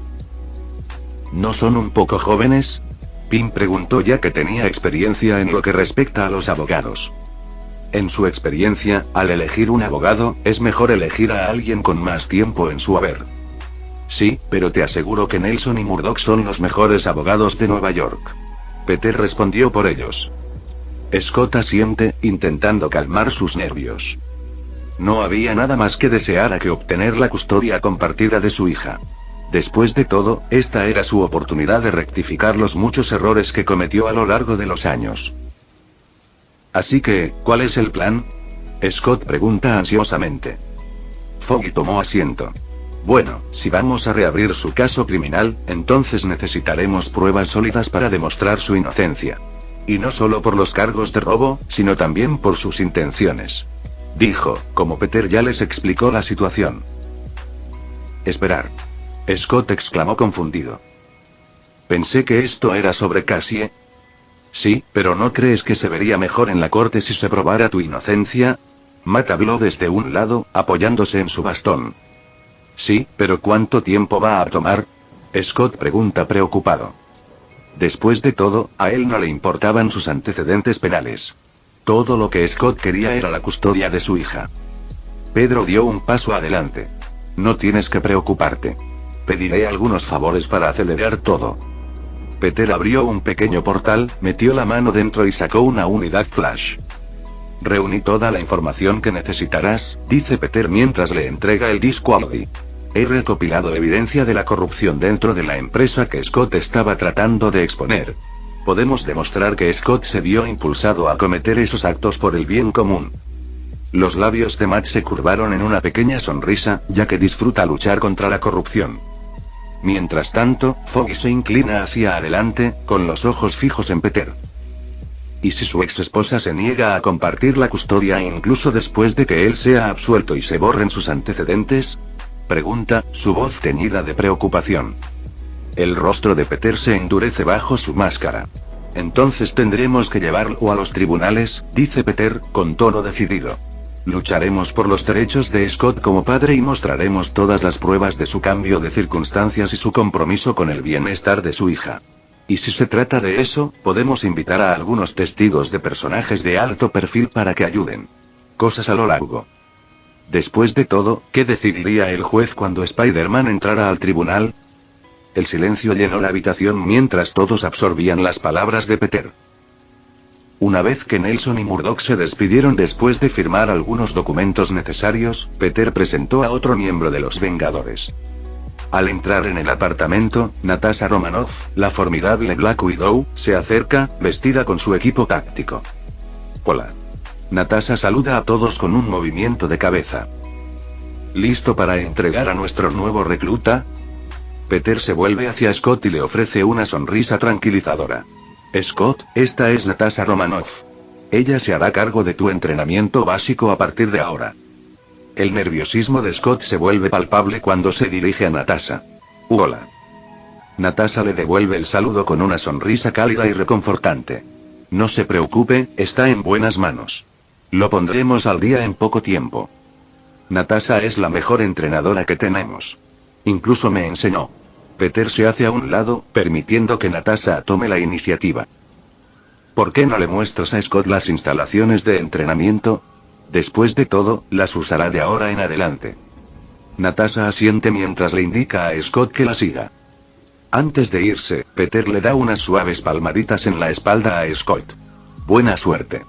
¿No son un poco jóvenes? Pym preguntó ya que tenía experiencia en lo que respecta a los abogados. En su experiencia, al elegir un abogado, es mejor elegir a alguien con más tiempo en su haber. Sí, pero te aseguro que Nelson y Murdock son los mejores abogados de Nueva York. Peter respondió por ellos. Scott asiente, intentando calmar sus nervios. No había nada más que desear a que obtener la custodia compartida de su hija. Después de todo, esta era su oportunidad de rectificar los muchos errores que cometió a lo largo de los años. Así que, ¿cuál es el plan? Scott pregunta ansiosamente. Foggy tomó asiento. Bueno, si vamos a reabrir su caso criminal, entonces necesitaremos pruebas sólidas para demostrar su inocencia. Y no solo por los cargos de robo, sino también por sus intenciones. Dijo, como Peter ya les explicó la situación. Esperar. Scott exclamó confundido. Pensé que esto era sobre Cassie. Sí, pero ¿no crees que se vería mejor en la corte si se probara tu inocencia? Matt habló desde un lado, apoyándose en su bastón. Sí, pero ¿cuánto tiempo va a tomar? Scott pregunta preocupado. Después de todo, a él no le importaban sus antecedentes penales. Todo lo que Scott quería era la custodia de su hija. Pedro dio un paso adelante. No tienes que preocuparte. Pediré algunos favores para acelerar todo. Peter abrió un pequeño portal, metió la mano dentro y sacó una unidad flash. Reuní toda la información que necesitarás, dice Peter mientras le entrega el disco a Foggy. He recopilado evidencia de la corrupción dentro de la empresa que Scott estaba tratando de exponer. Podemos demostrar que Scott se vio impulsado a cometer esos actos por el bien común. Los labios de Matt se curvaron en una pequeña sonrisa, ya que disfruta luchar contra la corrupción. Mientras tanto, Foggy se inclina hacia adelante, con los ojos fijos en Peter. ¿Y si su ex esposa se niega a compartir la custodia incluso después de que él sea absuelto y se borren sus antecedentes? Pregunta, su voz teñida de preocupación. El rostro de Peter se endurece bajo su máscara. Entonces tendremos que llevarlo a los tribunales, dice Peter, con tono decidido. Lucharemos por los derechos de Scott como padre y mostraremos todas las pruebas de su cambio de circunstancias y su compromiso con el bienestar de su hija. Y si se trata de eso, podemos invitar a algunos testigos de personajes de alto perfil para que ayuden. Cosas a lo largo. Después de todo, ¿qué decidiría el juez cuando Spider-Man entrara al tribunal? El silencio llenó la habitación mientras todos absorbían las palabras de Peter. Una vez que Nelson y Murdock se despidieron después de firmar algunos documentos necesarios, Peter presentó a otro miembro de los Vengadores. Al entrar en el apartamento, Natasha Romanoff, la formidable Black Widow, se acerca, vestida con su equipo táctico. Hola. Natasha saluda a todos con un movimiento de cabeza. ¿Listo para entregar a nuestro nuevo recluta? Peter se vuelve hacia Scott y le ofrece una sonrisa tranquilizadora. Scott, esta es Natasha Romanoff. Ella se hará cargo de tu entrenamiento básico a partir de ahora. El nerviosismo de Scott se vuelve palpable cuando se dirige a Natasha. Hola. Natasha le devuelve el saludo con una sonrisa cálida y reconfortante. No se preocupe, está en buenas manos. Lo pondremos al día en poco tiempo. Natasha es la mejor entrenadora que tenemos. Incluso me enseñó. Peter se hace a un lado, permitiendo que Natasha tome la iniciativa. ¿Por qué no le muestras a Scott las instalaciones de entrenamiento? Después de todo, las usará de ahora en adelante. Natasha asiente mientras le indica a Scott que la siga. Antes de irse, Peter le da unas suaves palmaditas en la espalda a Scott. Buena suerte.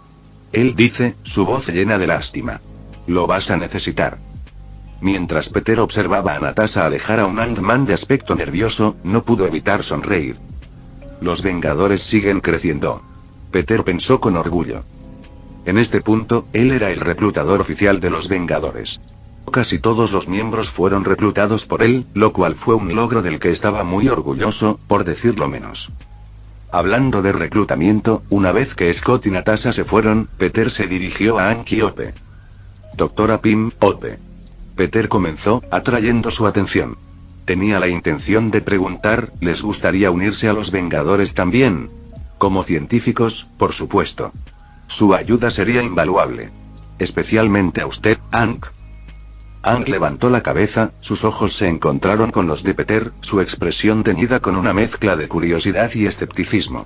Él dice, su voz llena de lástima. Lo vas a necesitar. Mientras Peter observaba a Natasha alejar a un Ant-Man de aspecto nervioso, no pudo evitar sonreír. Los Vengadores siguen creciendo. Peter pensó con orgullo. En este punto, él era el reclutador oficial de los Vengadores. Casi todos los miembros fueron reclutados por él, lo cual fue un logro del que estaba muy orgulloso, por decirlo menos. Hablando de reclutamiento, una vez que Scott y Natasha se fueron, Peter se dirigió a Hank y Hope. Doctora Pym, Hope. Peter comenzó, atrayendo su atención. Tenía la intención de preguntar, ¿les gustaría unirse a los Vengadores también? Como científicos, por supuesto. Su ayuda sería invaluable. Especialmente a usted, Hank. Hank levantó la cabeza, sus ojos se encontraron con los de Peter, su expresión teñida con una mezcla de curiosidad y escepticismo.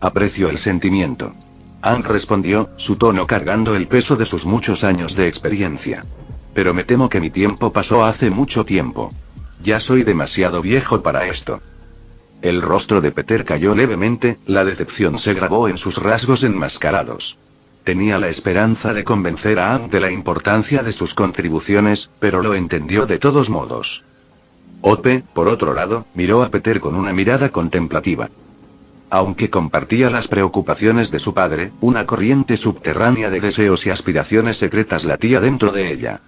Aprecio el sentimiento. Hank respondió, su tono cargando el peso de sus muchos años de experiencia. Pero me temo que mi tiempo pasó hace mucho tiempo. Ya soy demasiado viejo para esto. El rostro de Peter cayó levemente, la decepción se grabó en sus rasgos enmascarados. Tenía la esperanza de convencer a Hank de la importancia de sus contribuciones, pero lo entendió de todos modos. Hope, por otro lado, miró a Peter con una mirada contemplativa. Aunque compartía las preocupaciones de su padre, una corriente subterránea de deseos y aspiraciones secretas latía dentro de ella.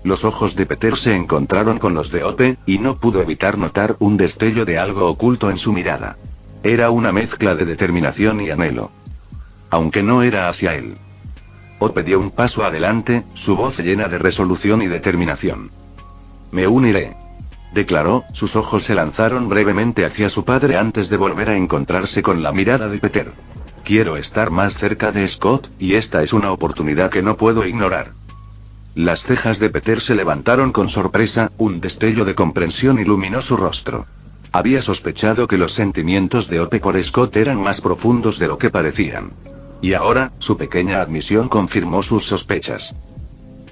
Los ojos de Peter se encontraron con los de Hope, y no pudo evitar notar un destello de algo oculto en su mirada. Era una mezcla de determinación y anhelo. Aunque no era hacia él. Hope dio un paso adelante, su voz llena de resolución y determinación. Me uniré. Declaró, sus ojos se lanzaron brevemente hacia su padre antes de volver a encontrarse con la mirada de Peter. Quiero estar más cerca de Scott, y esta es una oportunidad que no puedo ignorar. Las cejas de Peter se levantaron con sorpresa, un destello de comprensión iluminó su rostro. Había sospechado que los sentimientos de Hope por Scott eran más profundos de lo que parecían. Y ahora, su pequeña admisión confirmó sus sospechas.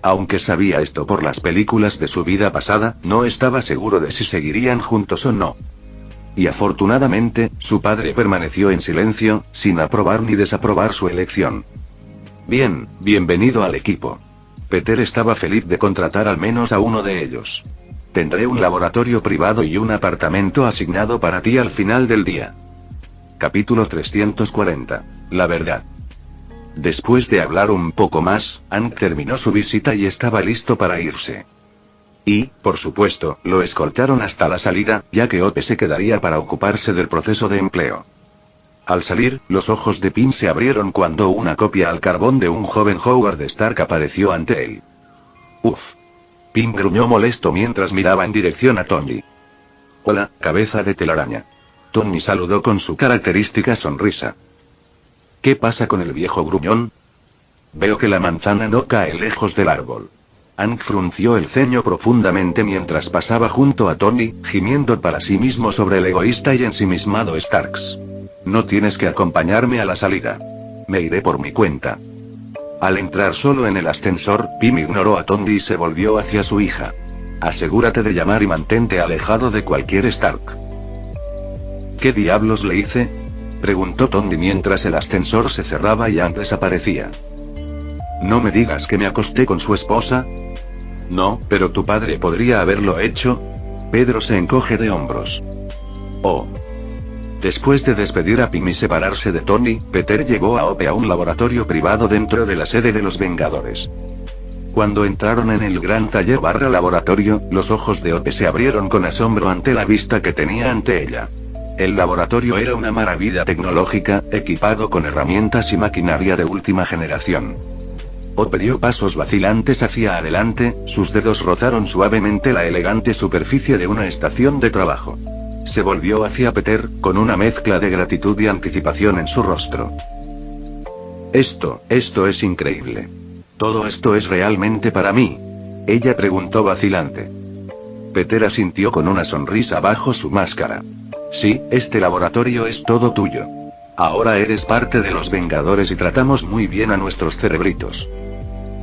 Aunque sabía esto por las películas de su vida pasada, no estaba seguro de si seguirían juntos o no. Y afortunadamente, su padre permaneció en silencio, sin aprobar ni desaprobar su elección. Bien, bienvenido al equipo. Peter estaba feliz de contratar al menos a uno de ellos. Tendré un laboratorio privado y un apartamento asignado para ti al final del día. Capítulo 340. La verdad. Después de hablar un poco más, Hank terminó su visita y estaba listo para irse. Y, por supuesto, lo escoltaron hasta la salida, ya que Hope se quedaría para ocuparse del proceso de empleo. Al salir, los ojos de Pym se abrieron cuando una copia al carbón de un joven Howard Stark apareció ante él. Uf. Pym gruñó molesto mientras miraba en dirección a Tony. Hola, cabeza de telaraña. Tony saludó con su característica sonrisa. ¿Qué pasa con el viejo gruñón? Veo que la manzana no cae lejos del árbol. Hank frunció el ceño profundamente mientras pasaba junto a Tony, gimiendo para sí mismo sobre el egoísta y ensimismado Starks. No tienes que acompañarme a la salida. Me iré por mi cuenta. Al entrar solo en el ascensor, Pim ignoró a Tondi y se volvió hacia su hija. Asegúrate de llamar y mantente alejado de cualquier Stark. ¿Qué diablos le hice? Preguntó Tondi mientras el ascensor se cerraba y Hank desaparecía. No me digas que me acosté con su esposa. No, pero tu padre podría haberlo hecho. Pedro se encoge de hombros. Oh. Después de despedir a Pim y separarse de Tony, Peter llevó a Hope a un laboratorio privado dentro de la sede de los Vengadores. Cuando entraron en el gran taller / laboratorio, los ojos de Hope se abrieron con asombro ante la vista que tenía ante ella. El laboratorio era una maravilla tecnológica, equipado con herramientas y maquinaria de última generación. Hope dio pasos vacilantes hacia adelante, sus dedos rozaron suavemente la elegante superficie de una estación de trabajo. Se volvió hacia Peter, con una mezcla de gratitud y anticipación en su rostro. Esto es increíble. ¿Todo esto es realmente para mí? Ella preguntó vacilante. Peter asintió con una sonrisa bajo su máscara. Sí, este laboratorio es todo tuyo. Ahora eres parte de los Vengadores y tratamos muy bien a nuestros cerebritos.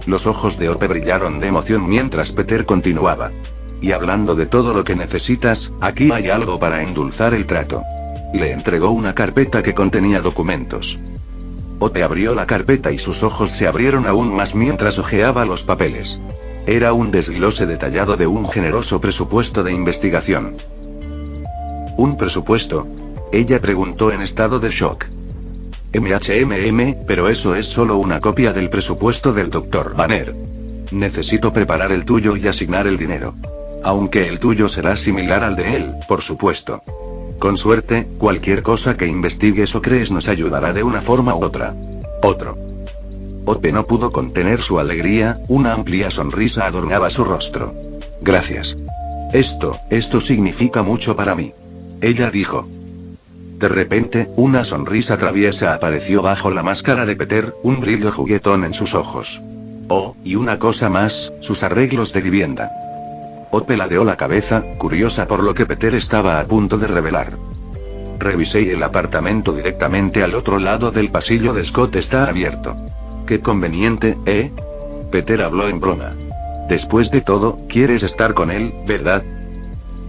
Los ojos de Hope brillaron de emoción mientras Peter continuaba. Y hablando de todo lo que necesitas, aquí hay algo para endulzar el trato. Le entregó una carpeta que contenía documentos. Hope abrió la carpeta y sus ojos se abrieron aún más mientras hojeaba los papeles. Era un desglose detallado de un generoso presupuesto de investigación. ¿Un presupuesto? Ella preguntó en estado de shock. Pero eso es solo una copia del presupuesto del Dr. Banner. Necesito preparar el tuyo y asignar el dinero. Aunque el tuyo será similar al de él, por supuesto. Con suerte, cualquier cosa que investigues o crees nos ayudará de una forma u otra. Hope no pudo contener su alegría, una amplia sonrisa adornaba su rostro. Gracias. Esto significa mucho para mí. Ella dijo. De repente, una sonrisa traviesa apareció bajo la máscara de Peter, un brillo juguetón en sus ojos. Oh, y una cosa más, sus arreglos de vivienda. Hope ladeó la cabeza, curiosa por lo que Peter estaba a punto de revelar. Revisé el apartamento directamente al otro lado del pasillo de Scott está abierto. Qué conveniente, ¿eh? Peter habló en broma. Después de todo, quieres estar con él, ¿verdad?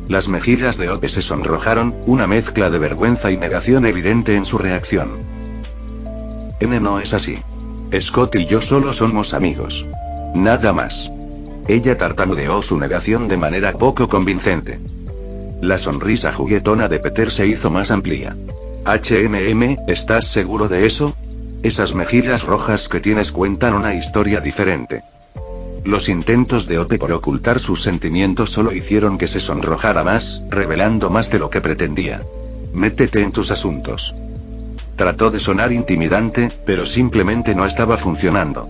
Las mejillas de Hope se sonrojaron, una mezcla de vergüenza y negación evidente en su reacción. No es así. Scott y yo solo somos amigos. Nada más. Ella tartamudeó su negación de manera poco convincente. La sonrisa juguetona de Peter se hizo más amplia. ¿Estás seguro de eso? Esas mejillas rojas que tienes cuentan una historia diferente. Los intentos de Hope por ocultar sus sentimientos solo hicieron que se sonrojara más, revelando más de lo que pretendía. Métete en tus asuntos. Trató de sonar intimidante, pero simplemente no estaba funcionando.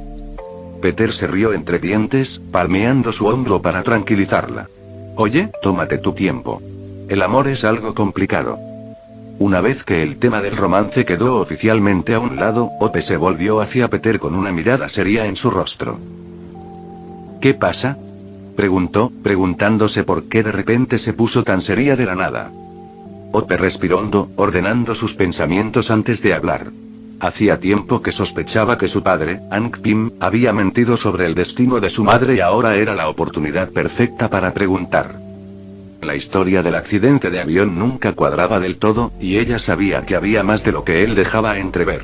Peter se rió entre dientes, palmeando su hombro para tranquilizarla. Oye, tómate tu tiempo. El amor es algo complicado. Una vez que el tema del romance quedó oficialmente a un lado, Hope se volvió hacia Peter con una mirada seria en su rostro. ¿Qué pasa? Preguntó, preguntándose por qué de repente se puso tan seria de la nada. Hope respiró hondo, ordenando sus pensamientos antes de hablar. Hacía tiempo que sospechaba que su padre, Hank Pym, había mentido sobre el destino de su madre y ahora era la oportunidad perfecta para preguntar. La historia del accidente de avión nunca cuadraba del todo, y ella sabía que había más de lo que él dejaba entrever.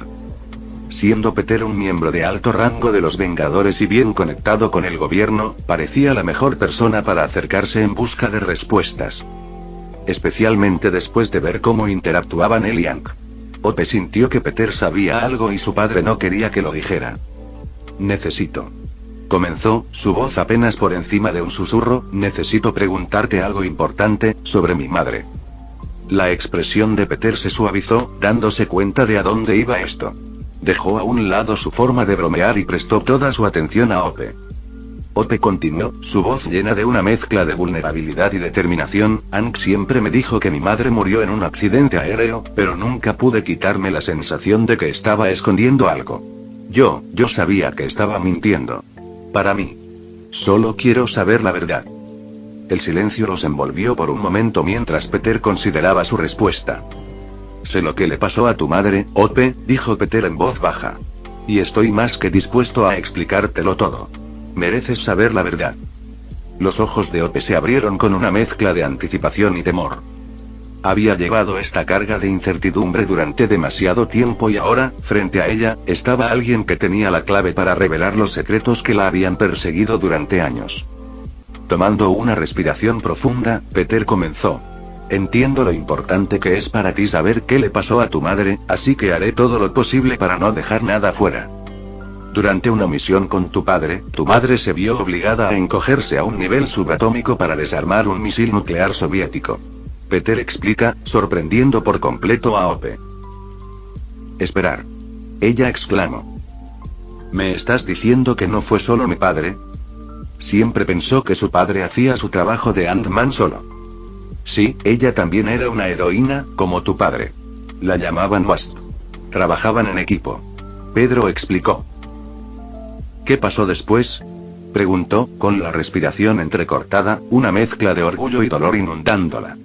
Siendo Peter un miembro de alto rango de los Vengadores y bien conectado con el gobierno, parecía la mejor persona para acercarse en busca de respuestas. Especialmente después de ver cómo interactuaban él y Hank. Hope sintió que Peter sabía algo y su padre no quería que lo dijera. Necesito. Comenzó, su voz apenas por encima de un susurro, necesito preguntarte algo importante, sobre mi madre. La expresión de Peter se suavizó, dándose cuenta de a dónde iba esto. Dejó a un lado su forma de bromear y prestó toda su atención a Hope. Hope continuó, su voz llena de una mezcla de vulnerabilidad y determinación. Hank siempre me dijo que mi madre murió en un accidente aéreo, pero nunca pude quitarme la sensación de que estaba escondiendo algo. Yo sabía que estaba mintiendo. Para mí. Solo quiero saber la verdad. El silencio los envolvió por un momento mientras Peter consideraba su respuesta. Sé lo que le pasó a tu madre, Hope, dijo Peter en voz baja. Y estoy más que dispuesto a explicártelo todo. Mereces saber la verdad. Los ojos de Ope se abrieron con una mezcla de anticipación y temor. Había llevado esta carga de incertidumbre durante demasiado tiempo y ahora, frente a ella, estaba alguien que tenía la clave para revelar los secretos que la habían perseguido durante años. Tomando una respiración profunda, Peter comenzó. Entiendo lo importante que es para ti saber qué le pasó a tu madre, así que haré todo lo posible para no dejar nada fuera. Durante una misión con tu padre, tu madre se vio obligada a encogerse a un nivel subatómico para desarmar un misil nuclear soviético. Peter explica, sorprendiendo por completo a Ope. Esperar. Ella exclamó. ¿Me estás diciendo que no fue solo mi padre? Siempre pensó que su padre hacía su trabajo de Ant-Man solo. Sí, ella también era una heroína, como tu padre. La llamaban Wasp. Trabajaban en equipo. Pedro explicó. ¿Qué pasó después? Preguntó, con la respiración entrecortada, una mezcla de orgullo y dolor inundándola.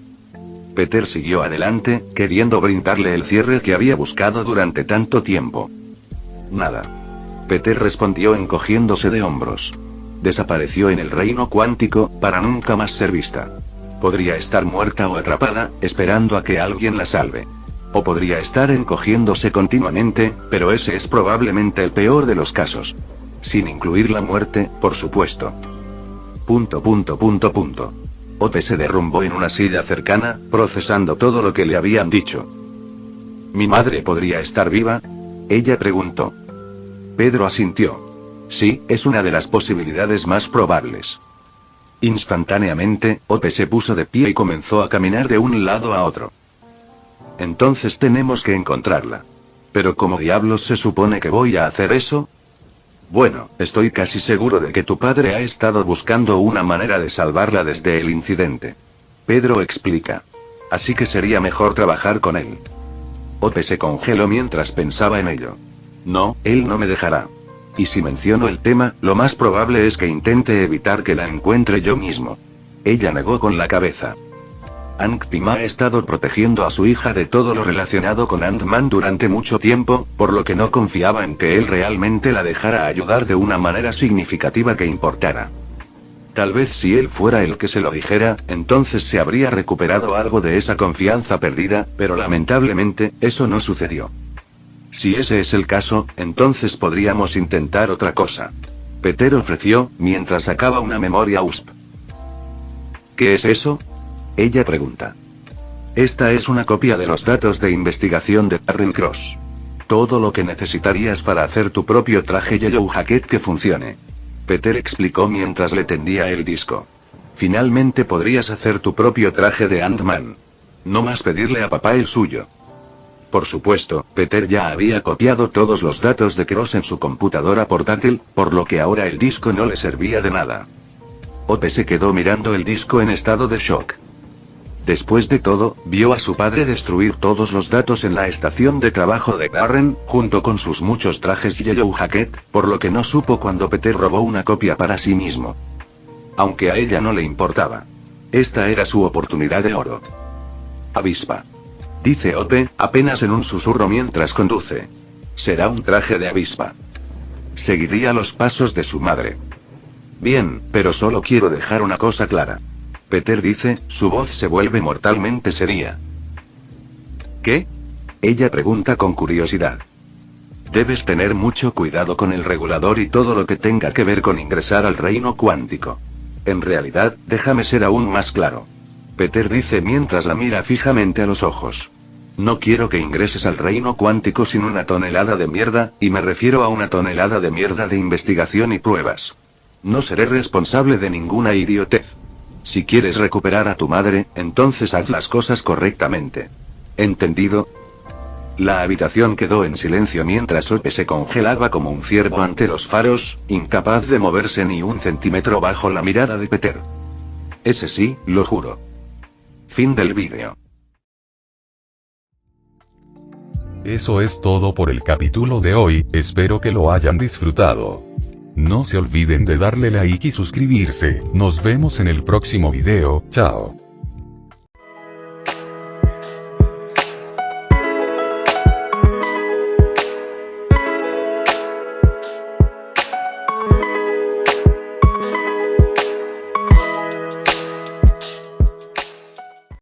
Peter siguió adelante, queriendo brindarle el cierre que había buscado durante tanto tiempo. Nada. Peter respondió encogiéndose de hombros. Desapareció en el reino cuántico, para nunca más ser vista. Podría estar muerta o atrapada, esperando a que alguien la salve. O podría estar encogiéndose continuamente, pero ese es probablemente el peor de los casos. Sin incluir la muerte, por supuesto. Ope se derrumbó en una silla cercana, procesando todo lo que le habían dicho. ¿Mi madre podría estar viva? Ella preguntó. Pedro asintió. Sí, es una de las posibilidades más probables. Instantáneamente, Ope se puso de pie y comenzó a caminar de un lado a otro. Entonces tenemos que encontrarla. ¿Pero cómo diablos se supone que voy a hacer eso? Bueno, estoy casi seguro de que tu padre ha estado buscando una manera de salvarla desde el incidente. Pedro explica. Así que sería mejor trabajar con él. Ope se congeló mientras pensaba en ello. No, él no me dejará. Y si menciono el tema, lo más probable es que intente evitar que la encuentre yo mismo. Ella negó con la cabeza. Hank Pym ha estado protegiendo a su hija de todo lo relacionado con Ant-Man durante mucho tiempo, por lo que no confiaba en que él realmente la dejara ayudar de una manera significativa que importara. Tal vez si él fuera el que se lo dijera, entonces se habría recuperado algo de esa confianza perdida, pero lamentablemente, eso no sucedió. Si ese es el caso, entonces podríamos intentar otra cosa. Peter ofreció, mientras sacaba una memoria USB. ¿Qué es eso? Ella pregunta. Esta es una copia de los datos de investigación de Darren Cross. Todo lo que necesitarías para hacer tu propio traje Yellow Jacket que funcione. Peter explicó mientras le tendía el disco. Finalmente podrías hacer tu propio traje de Ant-Man. No más pedirle a papá el suyo. Por supuesto, Peter ya había copiado todos los datos de Cross en su computadora portátil, por lo que ahora el disco no le servía de nada. Ope se quedó mirando el disco en estado de shock. Después de todo, vio a su padre destruir todos los datos en la estación de trabajo de Darren, junto con sus muchos trajes Yellow Jacket, por lo que no supo cuando Peter robó una copia para sí mismo. Aunque a ella no le importaba. Esta era su oportunidad de oro. Avispa. Dice Ope, apenas en un susurro mientras conduce. Será un traje de avispa. Seguiría los pasos de su madre. Bien, pero solo quiero dejar una cosa clara. Peter dice, su voz se vuelve mortalmente seria. ¿Qué? Ella pregunta con curiosidad. Debes tener mucho cuidado con el regulador y todo lo que tenga que ver con ingresar al reino cuántico. En realidad, déjame ser aún más claro. Peter dice mientras la mira fijamente a los ojos. No quiero que ingreses al reino cuántico sin una tonelada de mierda, y me refiero a una tonelada de mierda de investigación y pruebas. No seré responsable de ninguna idiotez. Si quieres recuperar a tu madre, entonces haz las cosas correctamente. ¿Entendido? La habitación quedó en silencio mientras Ope se congelaba como un ciervo ante los faros, incapaz de moverse ni un centímetro bajo la mirada de Peter. Ese sí, lo juro. Fin del vídeo. Eso es todo por el capítulo de hoy, espero que lo hayan disfrutado. No se olviden de darle like y suscribirse, nos vemos en el próximo video, chao.